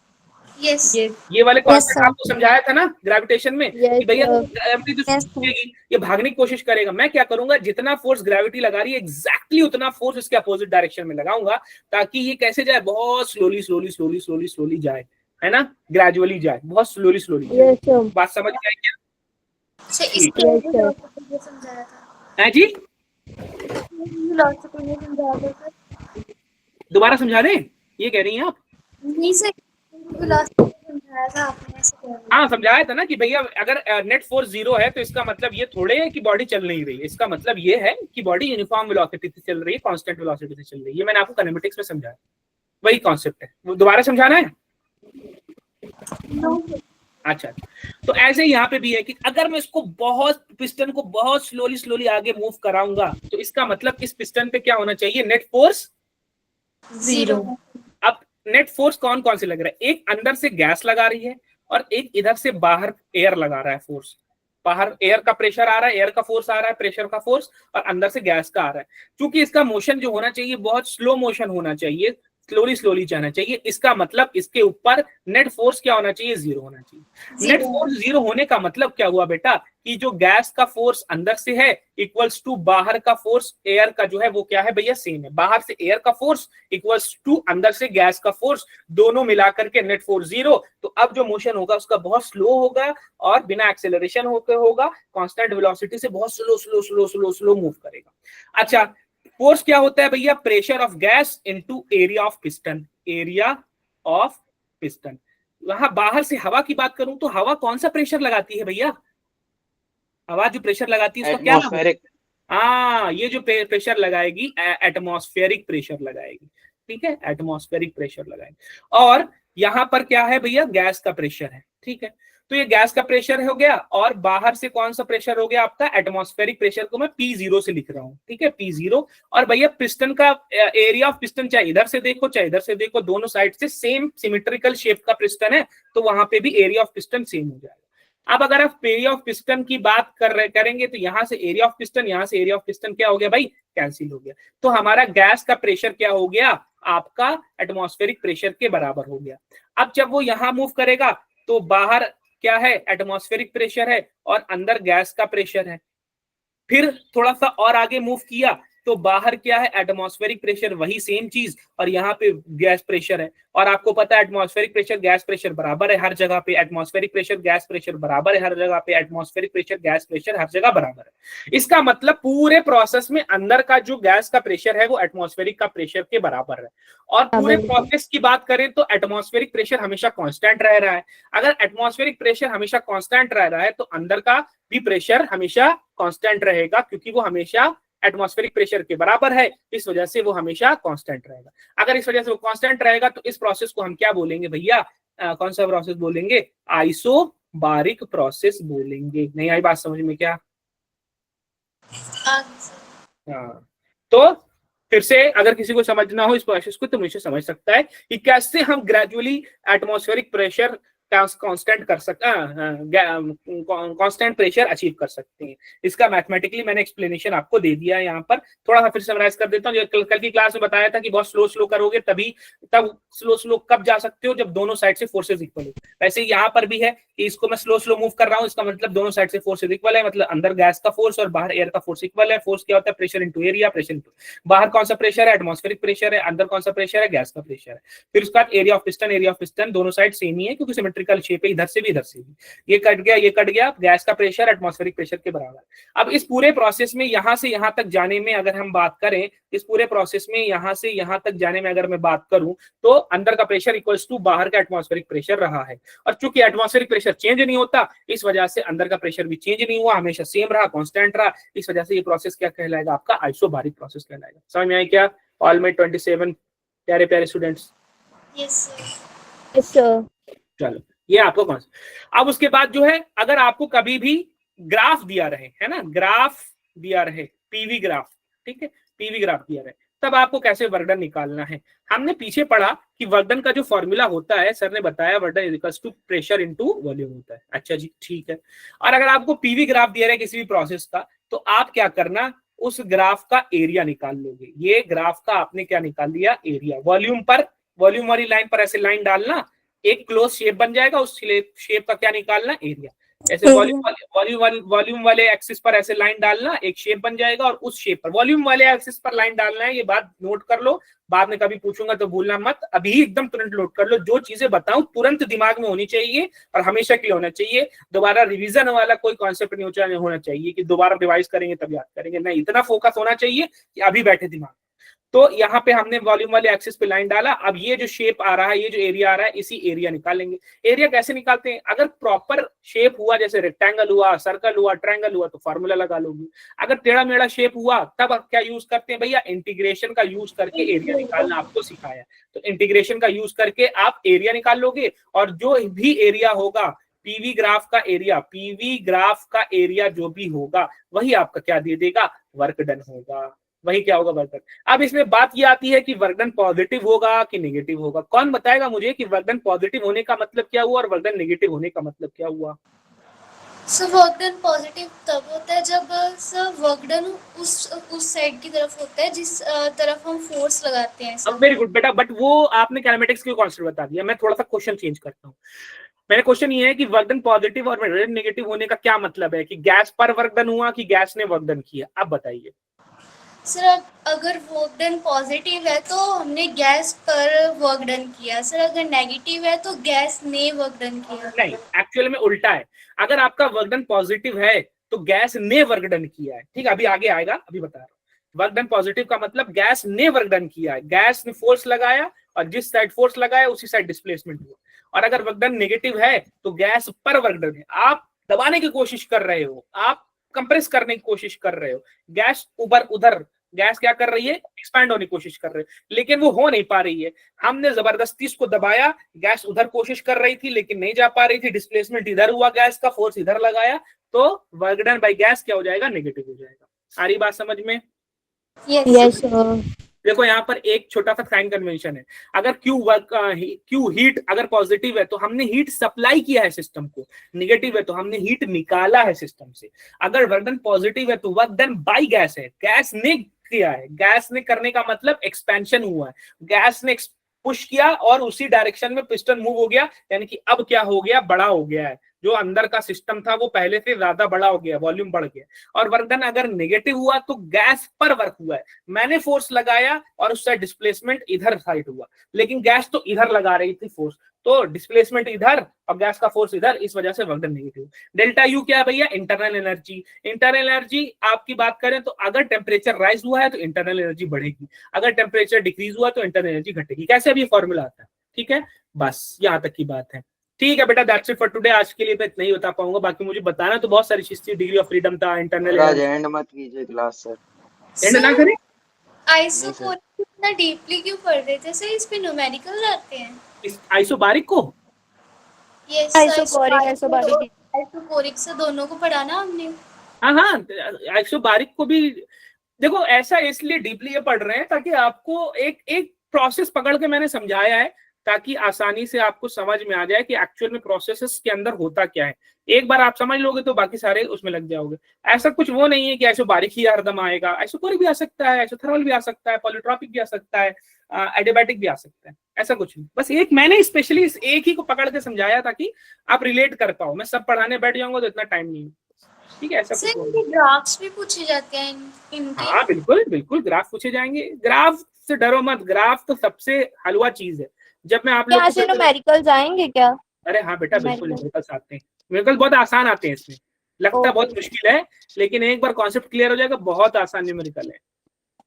यस ये वाले कॉन्सेप्ट sir. आपको समझाया था ना ग्रेविटेशन में कि भैया ग्रेविटी तो Yes, sir. ये भागने की कोशिश करेगा, मैं क्या करूंगा, जितना फोर्स ग्रेविटी लगा रही है एग्जैक्टली उतना फोर्स इसके अपोजिट डायरेक्शन में लगाऊंगा, ताकि ये कैसे जाए, बहुत slowly slowly slowly slowly slowly जाए, है ना, ग्रेजुअली जाए, बहुत स्लोली स्लोली जाए। Yes, sir. बात समझ में आई क्या? अच्छा इसके Yes, sir. ये समझाया था, है जी, फिलॉसफी में समझाया था सर। दोबारा समझा दें, ये कह रही हैं आप? नहीं सर, फिलॉसफी में समझाया था आपने, ऐसे कह रहे हैं। हाँ समझाया था ना कि भैया अगर नेट फोर्स जीरो है तो इसका मतलब ये थोड़े है कि बॉडी चल नहीं रही है, इसका मतलब ये है कि बॉडी यूनिफॉर्म वेलोसिटी से चल रही है, कांस्टेंट वेलोसिटी से चल रही है। ये मैंने आपको काइनेमेटिक्स में समझाया, वही कॉन्सेप्ट है, वो दोबारा समझाना है? अच्छा, तो ऐसे यहाँ पे भी है कि अगर मैं इसको बहुत, पिस्टन को बहुत स्लोली स्लोली आगे मूव कराऊंगा, तो इसका मतलब इस पिस्टन पे क्या होना चाहिए, नेट फोर्स जीरो। अब नेट फोर्स कौन कौन से लग रहा है, एक अंदर से गैस लगा रही है और एक इधर से बाहर एयर लगा रहा है फोर्स। बाहर एयर का प्रेशर आ रहा है, एयर का फोर्स आ रहा है, प्रेशर का फोर्स, और अंदर से गैस का आ रहा है। क्योंकि इसका मोशन जो होना चाहिए बहुत स्लो मोशन होना चाहिए, स्लोली स्लोली जाना चाहिए, इसका मतलब इसके ऊपर नेट फोर्स क्या होना चाहिए, जीरो होना चाहिए। नेट फोर्स जीरो होने का मतलब क्या हुआ बेटा, कि जो गैस का फोर्स अंदर से है इक्वल्स टू बाहर का फोर्स एयर का जो है वो क्या है भैया, सेम है। बाहर से एयर का फोर्स इक्वल्स टू अंदर से गैस का फोर्स, दोनों मिलाकर के नेट फोर्स जीरो। तो अब जो मोशन होगा उसका बहुत स्लो होगा और बिना एक्सेलरेशन होकर होगा, कांस्टेंट वेलोसिटी से बहुत slow slow slow slow slow move करेगा। अच्छा, फोर्स क्या होता है भैया, pressure of gas into area of piston, area of piston. वहां बाहर से हवा की बात करूं तो हवा कौन सा प्रेशर लगाती है भैया, हवा जो प्रेशर लगाती है उसका क्या नाम है? हाँ, ये जो प्रेशर लगाएगी एटमॉस्फेरिक प्रेशर लगाएगी, ठीक है, एटमॉस्फेरिक प्रेशर लगाएगी। और यहाँ पर क्या है भैया, गैस का प्रेशर है, ठीक है। तो ये गैस का प्रेशर हो गया, और बाहर से कौन सा प्रेशर हो गया आपका, एटमॉस्फेरिक प्रेशर को मैं P0 से लिख रहा हूं, ठीक है, P0। और भैया पिस्टन का एरिया ऑफ पिस्टन चाहे इधर से देखो चाहे इधर से देखो, दोनों साइड से सेम सिमेट्रिकल शेप का पिस्टन है, तो वहां पे भी एरिया ऑफ पिस्टन सेम हो जाएगा। अब अगर आप एरिया ऑफ पिस्टन की बात करेंगे तो यहां से एरिया ऑफ पिस्टन, यहां से एरिया ऑफ पिस्टन क्या हो गया भाई, कैंसिल हो गया। तो हमारा गैस का प्रेशर क्या हो गया आपका, एटमॉस्फेरिक प्रेशर के बराबर हो गया। अब जब वो यहां मूव करेगा तो बाहर क्या है, एटमॉस्फेरिक प्रेशर है और अंदर गैस का प्रेशर है। फिर थोड़ा सा और आगे मूव किया तो बाहर क्या है, एटमॉस्फेरिक प्रेशर, वही सेम चीज, और यहाँ पे गैस प्रेशर है। और आपको पता है एटमॉस्फेरिक प्रेशर गैस प्रेशर बराबर है हर जगह पे, एटमॉस्फेरिक प्रेशर गैस प्रेशर बराबर है हर जगह पे, एटमॉस्फेरिक प्रेशर गैस प्रेशर हर जगह बराबर है। इसका मतलब पूरे प्रोसेस में अंदर का जो गैस का प्रेशर है वो एटमॉस्फेरिक का प्रेशर के बराबर है। और पूरे प्रोसेस की बात करें तो एटमॉस्फेरिक प्रेशर हमेशा कांस्टेंट रह रहा है। अगर एटमॉस्फेरिक प्रेशर हमेशा कांस्टेंट रह रहा है तो अंदर का भी प्रेशर हमेशा कांस्टेंट रहेगा, क्योंकि वो हमेशा एटमॉस्फेरिक प्रेशर के बराबर है, इस वजह से वो हमेशा कांस्टेंट रहेगा। अगर इस वजह से वो कांस्टेंट रहेगा तो इस प्रोसेस को हम क्या बोलेंगे भैया, कौन सा प्रोसेस बोलेंगे, आइसोबारिक प्रोसेस बोलेंगे। नहीं आई बात समझ में क्या? हाँ, तो फिर से अगर किसी को समझना हो इस प्रोसेस को तो मुझे समझ सकता है कि कैसे हम ग्रेजुअली एटमॉस्फेरिक प्रेशर कांस्टेंट कर सकते कांस्टेंट प्रेशर अचीव कर सकते हैं। इसका मैथमेटिकली मैंने एक्सप्लेनेशन आपको दे दिया है। यहाँ पर थोड़ा सा फिर समराइज कर देता हूँ। कल की क्लास में बताया था कि बहुत स्लो स्लो करोगे तब स्लो कब जा सकते हो, जब दोनों साइड से फोर्सेस इक्वल हो। वैसे यहाँ पर भी है कि इसको मैं स्लो मूव कर रहा हूँ, इसका मतलब दोनों साइड से फोर्सेस इक्वल है, मतलब अंदर गैस का फोर्स और बाहर एयर का फोर्स इक्वल है। फोर्स क्या होता है, pressure into area, pressure into बाहर कौन सा प्रेशर है, एटमॉस्फेरिक प्रेशर है, अंदर कौन सा प्रेशर है, गैस का प्रेशर है। फिर उसके बाद एरिया ऑफ पिस्टन दोनों साइड सेम ही है क्योंकि सिमेट्रिकल शेप है, इधर से भी इधर से भी। ये कट गया, गैस का प्रेशर एटमॉस्फेरिक प्रेशर के बराबर। अब इस पूरे प्रोसेस में यहां से यहां तक जाने में अगर हम बात करें, इस पूरे प्रोसेस में यहां से यहां तक जाने में अगर मैं बात करूं तो अंदर का प्रेशर इक्वल्स टू बाहर का एटमॉस्फेरिक प्रेशर रहा है। और चूंकि एटमॉस्फेरिक प्रेशर चेंज नहीं होता, इस वजह से अंदर का प्रेशर भी चेंज नहीं हुआ, हमेशा सेम रहा, कांस्टेंट रहा। इस वजह से ये प्रोसेस क्या कहलाएगा, आपका आइसोबारिक प्रोसेस कहलाएगा। समझ में आया क्या ऑल माय 27 प्यारे प्यारे स्टूडेंट्स? Yes sir. चलो ये आपको कौन सा। अब उसके बाद जो है, अगर आपको कभी भी ग्राफ दिया रहे, है ना, ग्राफ दिया रहे, पीवी ग्राफ, ठीक है, पीवी ग्राफ दिया रहे, तब आपको कैसे वर्क डन निकालना है। हमने पीछे पढ़ा कि वर्क डन का जो फॉर्मूला होता है, सर ने बताया work done is equals to pressure into volume होता है। अच्छा जी, ठीक है। और अगर आपको पीवी ग्राफ दिया रहा है किसी भी प्रोसेस का, तो आप क्या करना, उस ग्राफ का एरिया निकाल लोगे। ये ग्राफ का आपने क्या निकाल लिया, एरिया। वॉल्यूम वाली लाइन पर ऐसे लाइन डालना, एक क्लोज शेप बन जाएगा, उस शेप का क्या निकालना, एरिया। ऐसे वॉल्यूम वाले एक्सिस पर ऐसे लाइन डालना, एक शेप बन जाएगा, और उस शेप पर वॉल्यूम वाले एक्सिस पर लाइन डालना है। ये बात नोट कर लो, बाद में कभी पूछूंगा तो भूलना मत, अभी एकदम तुरंत नोट कर लो। जो चीजें बताऊं तुरंत दिमाग में होनी चाहिए और हमेशा के लिए होना चाहिए। दोबारा रिवीजन वाला कोई कॉन्सेप्ट नहीं होना चाहिए कि दोबारा रिवाइज करेंगे तब याद करेंगे, नहीं, इतना फोकस होना चाहिए कि अभी बैठे दिमाग। तो यहाँ पे हमने वॉल्यूम वाले एक्सिस पे लाइन डाला। अब ये जो शेप आ रहा है, ये जो एरिया आ रहा है, इसी एरिया निकालेंगे। एरिया कैसे निकालते हैं, अगर प्रॉपर शेप हुआ, जैसे रेक्टेंगल हुआ, सर्कल हुआ, ट्रायंगल हुआ, तो फॉर्मूला लगा लोगे। अगर टेढ़ा मेढ़ा शेप हुआ तब आप क्या यूज करते हैं भैया, इंटीग्रेशन का यूज करके एरिया निकालना आपको सिखाया। तो इंटीग्रेशन का यूज करके आप एरिया निकाल लोगे, और जो भी एरिया होगा पीवी ग्राफ का एरिया जो भी होगा वही आपका क्या दे देगा, वर्क डन होगा। वही क्या होगा, वर्क डन। अब इसमें बात ये आती है कि वर्क डन पॉजिटिव होगा कि नेगेटिव होगा। कौन बताएगा मुझे कि वर्क डन पॉजिटिव होने का मतलब क्या हुआ और वर्क डन नेगेटिव होने का मतलब क्या हुआ? सर वर्क डन पॉजिटिव तब होता है जब सर वर्क डन उस साइड की तरफ होता है जिस तरफ हम फोर्स लगाते हैं। अब वेरी गुड बेटा, बट वो आपने कैलमेटिक्स के कॉन्सेप्ट बता दिया। मैं थोड़ा सा क्वेश्चन चेंज करता हूँ। मेरा क्वेश्चन ये है कि वर्क डन पॉजिटिव और वर्क डन नेगेटिव होने का क्या मतलब है, कि गैस पर वर्क डन हुआ कि गैस ने वर्क डन किया? अब बताइए सर। अगर वर्क डन पॉजिटिव है तो हमने गैस पर वर्क डन किया। सर अगर नेगेटिव है तो गैस ने वर्क डन किया। नहीं, एक्चुअल में उल्टा है। अगर आपका वर्क डन पॉजिटिव है तो गैस ने वर्क डन किया है, ठीक है, अभी आगे आएगा, अभी बता रहा हूँ। वर्क डन पॉजिटिव का मतलब गैस ने वर्क डन किया है, गैस ने फोर्स लगाया और जिस साइड फोर्स लगाया उसी साइड डिस्प्लेसमेंट हुआ। और अगर वर्क डन नेगेटिव है तो गैस पर वर्क डन है, आप दबाने की कोशिश कर रहे हो, आप कंप्रेस करने की कोशिश कर रहे हो, गैस ऊपर उधर गैस क्या कर रही है, एक्सपैंड होने की कोशिश कर रही है, लेकिन वो हो नहीं पा रही है। हमने जबरदस्ती इसको दबाया, गैस उधर कोशिश कर रही थी लेकिन नहीं जा पा रही थी, डिस्प्लेसमेंट इधर हुआ, गैस का फोर्स इधर लगाया, तो वर्क डन बाय गैस क्या हो जाएगा, नेगेटिव हो जाएगा। आ रही बात समझ में? Yes sir. देखो यहाँ पर एक छोटा सा साइन कन्वेंशन है, अगर क्यू हीट अगर पॉजिटिव है तो हमने हीट सप्लाई किया है सिस्टम को, नेगेटिव है तो हमने हीट निकाला है सिस्टम से। अगर वर्क डन पॉजिटिव है तो वर्क डन बाय गैस है, गैस ने किया है, गैस ने करने का मतलब एक्सपेंशन हुआ है, गैस ने पुश किया और उसी डायरेक्शन में पिस्टन मूव हो गया, यानी कि अब क्या हो गया, बड़ा हो गया है, जो अंदर का सिस्टम था वो पहले से ज्यादा बड़ा हो गया, वॉल्यूम बढ़ गया। और वर्क डन अगर नेगेटिव हुआ तो गैस पर वर्क हुआ है, मैंने फोर्स लगाया और उससे डिस्प्लेसमेंट इधर साइड हुआ, लेकिन गैस तो इधर लगा रही थी फोर्स, तो डिस्प्लेसमेंट इधर और गैस का फोर्स इधर, इस वजह से work done negative. Delta U क्या है भैया, इंटरनल एनर्जी। इंटरनल एनर्जी आपकी बात करें तो अगर टेम्परेचर राइज हुआ है तो इंटरनल एनर्जी बढ़ेगी, अगर टेम्परेचर डिक्रीज हुआ तो इंटरनल एनर्जी घटेगी। कैसे अभी फॉर्मूला आता है, ठीक है, बस यहाँ तक की बात है। ठीक है बेटा, दैट्स इट फॉर टुडे। आज के लिए मैं इतना ही बता पाऊंगा, बाकी मुझे बताना तो बहुत सारी चीज थी, डिग्री ऑफ फ्रीडम था, इंटरनल एंड मत कीजिए क्लास सर। एंड ना करें। आइसोकोरिक इतना डीपली क्यों पढ़ रहे थे सर, इस पे न्यूमेरिकल आते हैं? इस आइसोबारिक को, यस आइसोकोरिक से दोनों को पढ़ाना हमने। हाँ, आइसोबारिक को भी देखो, ऐसा इसलिए डीपली ये पढ़ रहे हैं ताकि आपको एक एक प्रोसेस पकड़ के मैंने समझाया है, ताकि आसानी से आपको समझ में आ जाए कि एक्चुअल में प्रोसेसेस के अंदर होता क्या है। एक बार आप समझ लोगे तो बाकी सारे उसमें लग जाओगे। ऐसा कुछ वो नहीं है कि आइसोबारिक ही हरदम आएगा, आइसोकोरिक भी आ सकता है, आइसोथर्मल भी आ सकता है, पॉलीट्रॉपिक भी आ सकता है, एडियाबैटिक भी आ सकता है, ऐसा कुछ नहीं। बस एक मैंने स्पेशली इस एक ही को पकड़ के समझाया ताकि आप रिलेट कर पाओ। मैं सब पढ़ाने बैठ जाऊंगा तो इतना टाइम नहीं है, ठीक है। ऐसा कुछ ग्राफ्स भी पूछे जाते हैं इनके? हाँ बिल्कुल बिल्कुल, ग्राफ पूछे जाएंगे, ग्राफ से डरो मत, ग्राफ तो सबसे हलवा चीज है। जब मैं आप लोग न्यूमेरिकल्स आएंगे क्या? अरे हाँ बेटा बिल्कुल, न्यूमेरिकल्स आते हैं, न्यूमेरिकल बहुत आसान आते हैं, इसमें लगता बहुत मुश्किल है लेकिन एक बार कॉन्सेप्ट क्लियर हो जाएगा, बहुत आसान न्यूमेरिकल है।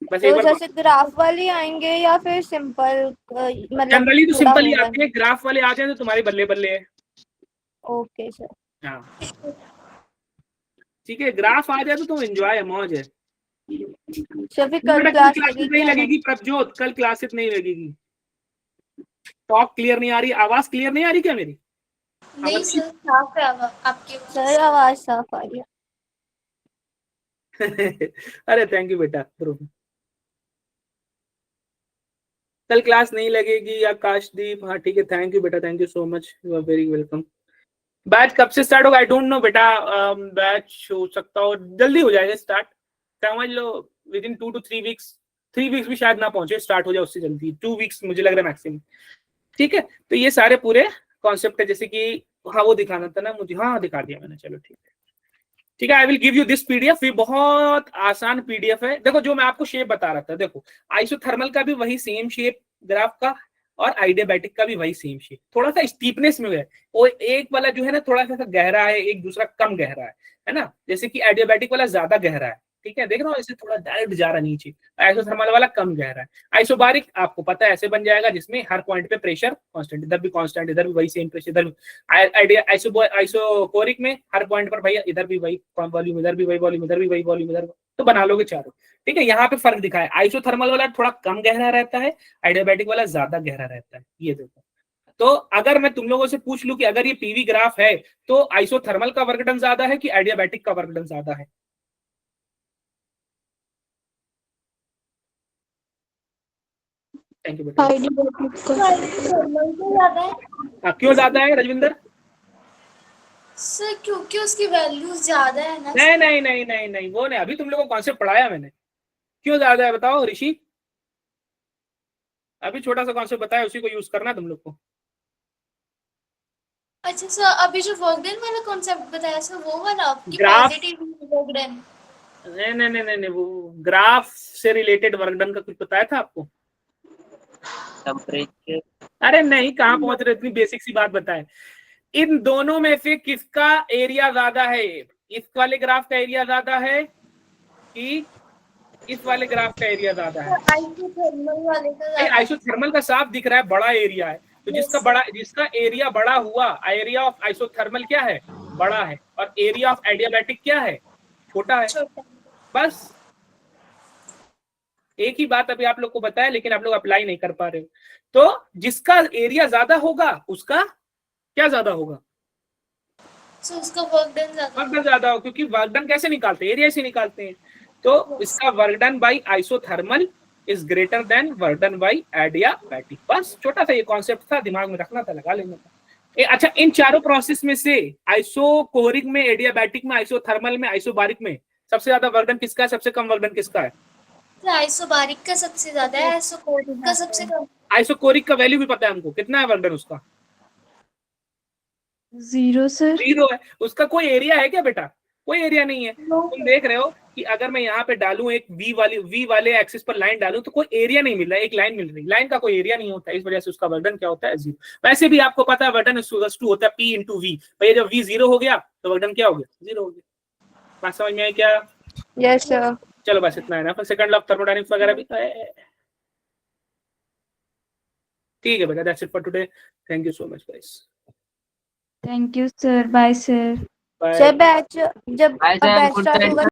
बस एक बार जैसे ग्राफ वाले आएंगे या फिर सिंपल, मतलब जनरली तो सिंपल ही आते हैं, ग्राफ वाले आ जाए तो तुम्हारे बल्ले बल्ले है। Okay sir. हाँ ठीक है, ग्राफ आ जाए तो तुम एंजॉय है, मौज है। कल क्लास नहीं लगेगी प्रभजोत, कल क्लासेस नहीं लगेगी। टॉक क्लियर नहीं आ रही, आवाज क्लियर नहीं आ रही क्या मेरी? नहीं सर, साफ है आपकी सर, आवाज साफ आ रही है। अरे थैंक यू बेटा। कल क्लास नहीं लगेगी आकाशदीप, हाँ ठीक है, थैंक यू बेटा, thank you so much, you are very welcome. Batch कब से स्टार्ट होगा आई डोंट नो बेटा, बैच हो सकता हो जल्दी हो जाएगा स्टार्ट, समझ लो within 2 to 3 weeks, 3 weeks भी शायद ना पहुंचे, स्टार्ट हो जाए उससे जल्दी, 2 वीक्स मुझे लग रहा है मैक्सिमम। ठीक है, तो ये सारे पूरे कॉन्सेप्ट है, जैसे कि हाँ वो दिखाना था ना मुझे, हाँ दिखा दिया मैंने, चलो ठीक है ठीक है। I will give you this PDF, ये बहुत आसान पीडीएफ है। देखो जो मैं आपको शेप बता रहा था, देखो आइसोथर्मल का भी वही सेम शेप ग्राफ का, और आइडियाबैटिक का भी वही सेम शेप, थोड़ा सा स्टीपनेस में है, वो एक वाला जो है ना थोड़ा सा गहरा है, एक दूसरा कम गहरा है ना, जैसे कि आइडियाबैटिक वाला ज्यादा गहरा है, ठीक है, देख रहा हूँ ऐसे थोड़ा डायरेक्ट जा रहा नीचे, आइसोथर्मल वाला कम गहरा है। आइसोबारिक आपको पता है ऐसे बन जाएगा जिसमें हर पॉइंट पे प्रेशर कांस्टेंट, इधर भी कांस्टेंट, इधर भी वही सेम प्रेशर, इधर आइसोकोरिक में हर पॉइंट पर भैया इधर भी वही वॉल्यूम, इधर भी वही वॉल्यूम, इधर भी वही वॉल्यूम, इधर तो बना लोगे चारों, ठीक है। यहाँ पे फर्क दिखा है, आइसोथर्मल वाला थोड़ा कम गहरा रहता है, आइडियाबैटिक वाला ज्यादा गहरा रहता है, ये देखो। तो अगर मैं तुम लोगों से पूछ लूं कि अगर ये पीवी ग्राफ है तो आइसोथर्मल का वर्क डन ज्यादा है कि आइडियाबैटिक का वर्क डन ज्यादा है? थैंक यू बेटा। क्यों ज्यादा है रजविंदर? सर क्योंकि उसकी वैल्यूज ज्यादा है ना। नहीं नहीं नहीं नहीं नहीं, वो नहीं, अभी तुम लोगों को कॉन्सेप्ट पढ़ाया मैंने, क्यों ज्यादा है बताओ ऋषि, अभी छोटा सा कॉन्सेप्ट बताया, उसी को यूज करना तुम लोग को। अच्छा सर, अभी जो वर्क डन वाला कॉन्सेप्ट बताया सर, वो वाला आपकी ग्राफ, पॉजिटिव वर्क डन? नहीं नहीं नहीं नहीं, वो ग्राफ से रिलेटेड वर्क डन का कुछ बताया था आपको? टेम्परेचर, अरे नहीं, कहाँ पहुंच रहे, इतनी बेसिक सी बात बताए। इन दोनों में से किसका एरिया ज्यादा है? इस वाले ग्राफ का एरिया ज्यादा है कि इस वाले ग्राफ का एरिया ज्यादा है? आइसोथर्मल वाले का। आइसोथर्मल का साफ दिख रहा है, बड़ा एरिया है, तो जिसका एरिया बड़ा हुआ, एरिया ऑफ आइसोथर्मल क्या है, बड़ा है, और एरिया ऑफ एडियाबैटिक क्या है, छोटा है, बस। एक ही बात अभी आप लोग को बताया, लेकिन आप लोग अप्लाई नहीं कर पा रहे हो। तो जिसका एरिया ज्यादा होगा उसका क्या ज्यादा होगा? सो उसका वर्क डन ज्यादा वर्क डन ज्यादा हो, क्योंकि वर्क डन कैसे निकालते हैं? एरिया से निकालते हैं। तो इसका work done by isothermal is greater than work done by adiabatic. बस छोटा सा ये कॉन्सेप्ट था, दिमाग में रखना था, लगा लेना था। अच्छा, इन चारों प्रोसेस में से आइसोकोरिक में, एडियाबैटिक में, आइसोथर्मल में, आइसोबारिक में सबसे ज्यादा वर्क डन किसका है, सबसे कम वर्क डन किसका है? आइसोबारिक का सबसे ज्यादा है, आइसोकोरिक का सबसे कम। आइसोकोरिक का वैल्यू भी पता है हमको, कितना है वर्क डन उसका? 0 सर। 0 है। उसका कोई एरिया है क्या बेटा? कोई एरिया नहीं है। तुम देख रहे हो कि अगर मैं यहाँ पे डालूं एक वी वाले एक्सिस पर लाइन डालूं तो कोई एरिया नहीं मिल रहा है, एक लाइन मिल रही है, लाइन का कोई एरिया नहीं होता, इस वजह से उसका वर्क डन क्या होता है? 0। वैसे भी आपको पता है वर्क डन टू होता है P इंटू वी। भाई जब V 0 हो गया तो वर्क डन क्या हो गया? 0 हो गया। बात समझ में आई क्या? Yes sir. चलो बस इतना है ना। फिर सेकंड लॉ ऑफ थर्मोडायनामिक्स वगैरह भी ठीक है बेटा। That's it for today. Thank you so much guys. Thank you sir, bye sir. Bye. Sir batch जब Bye, sir. Batch Good start night, होगा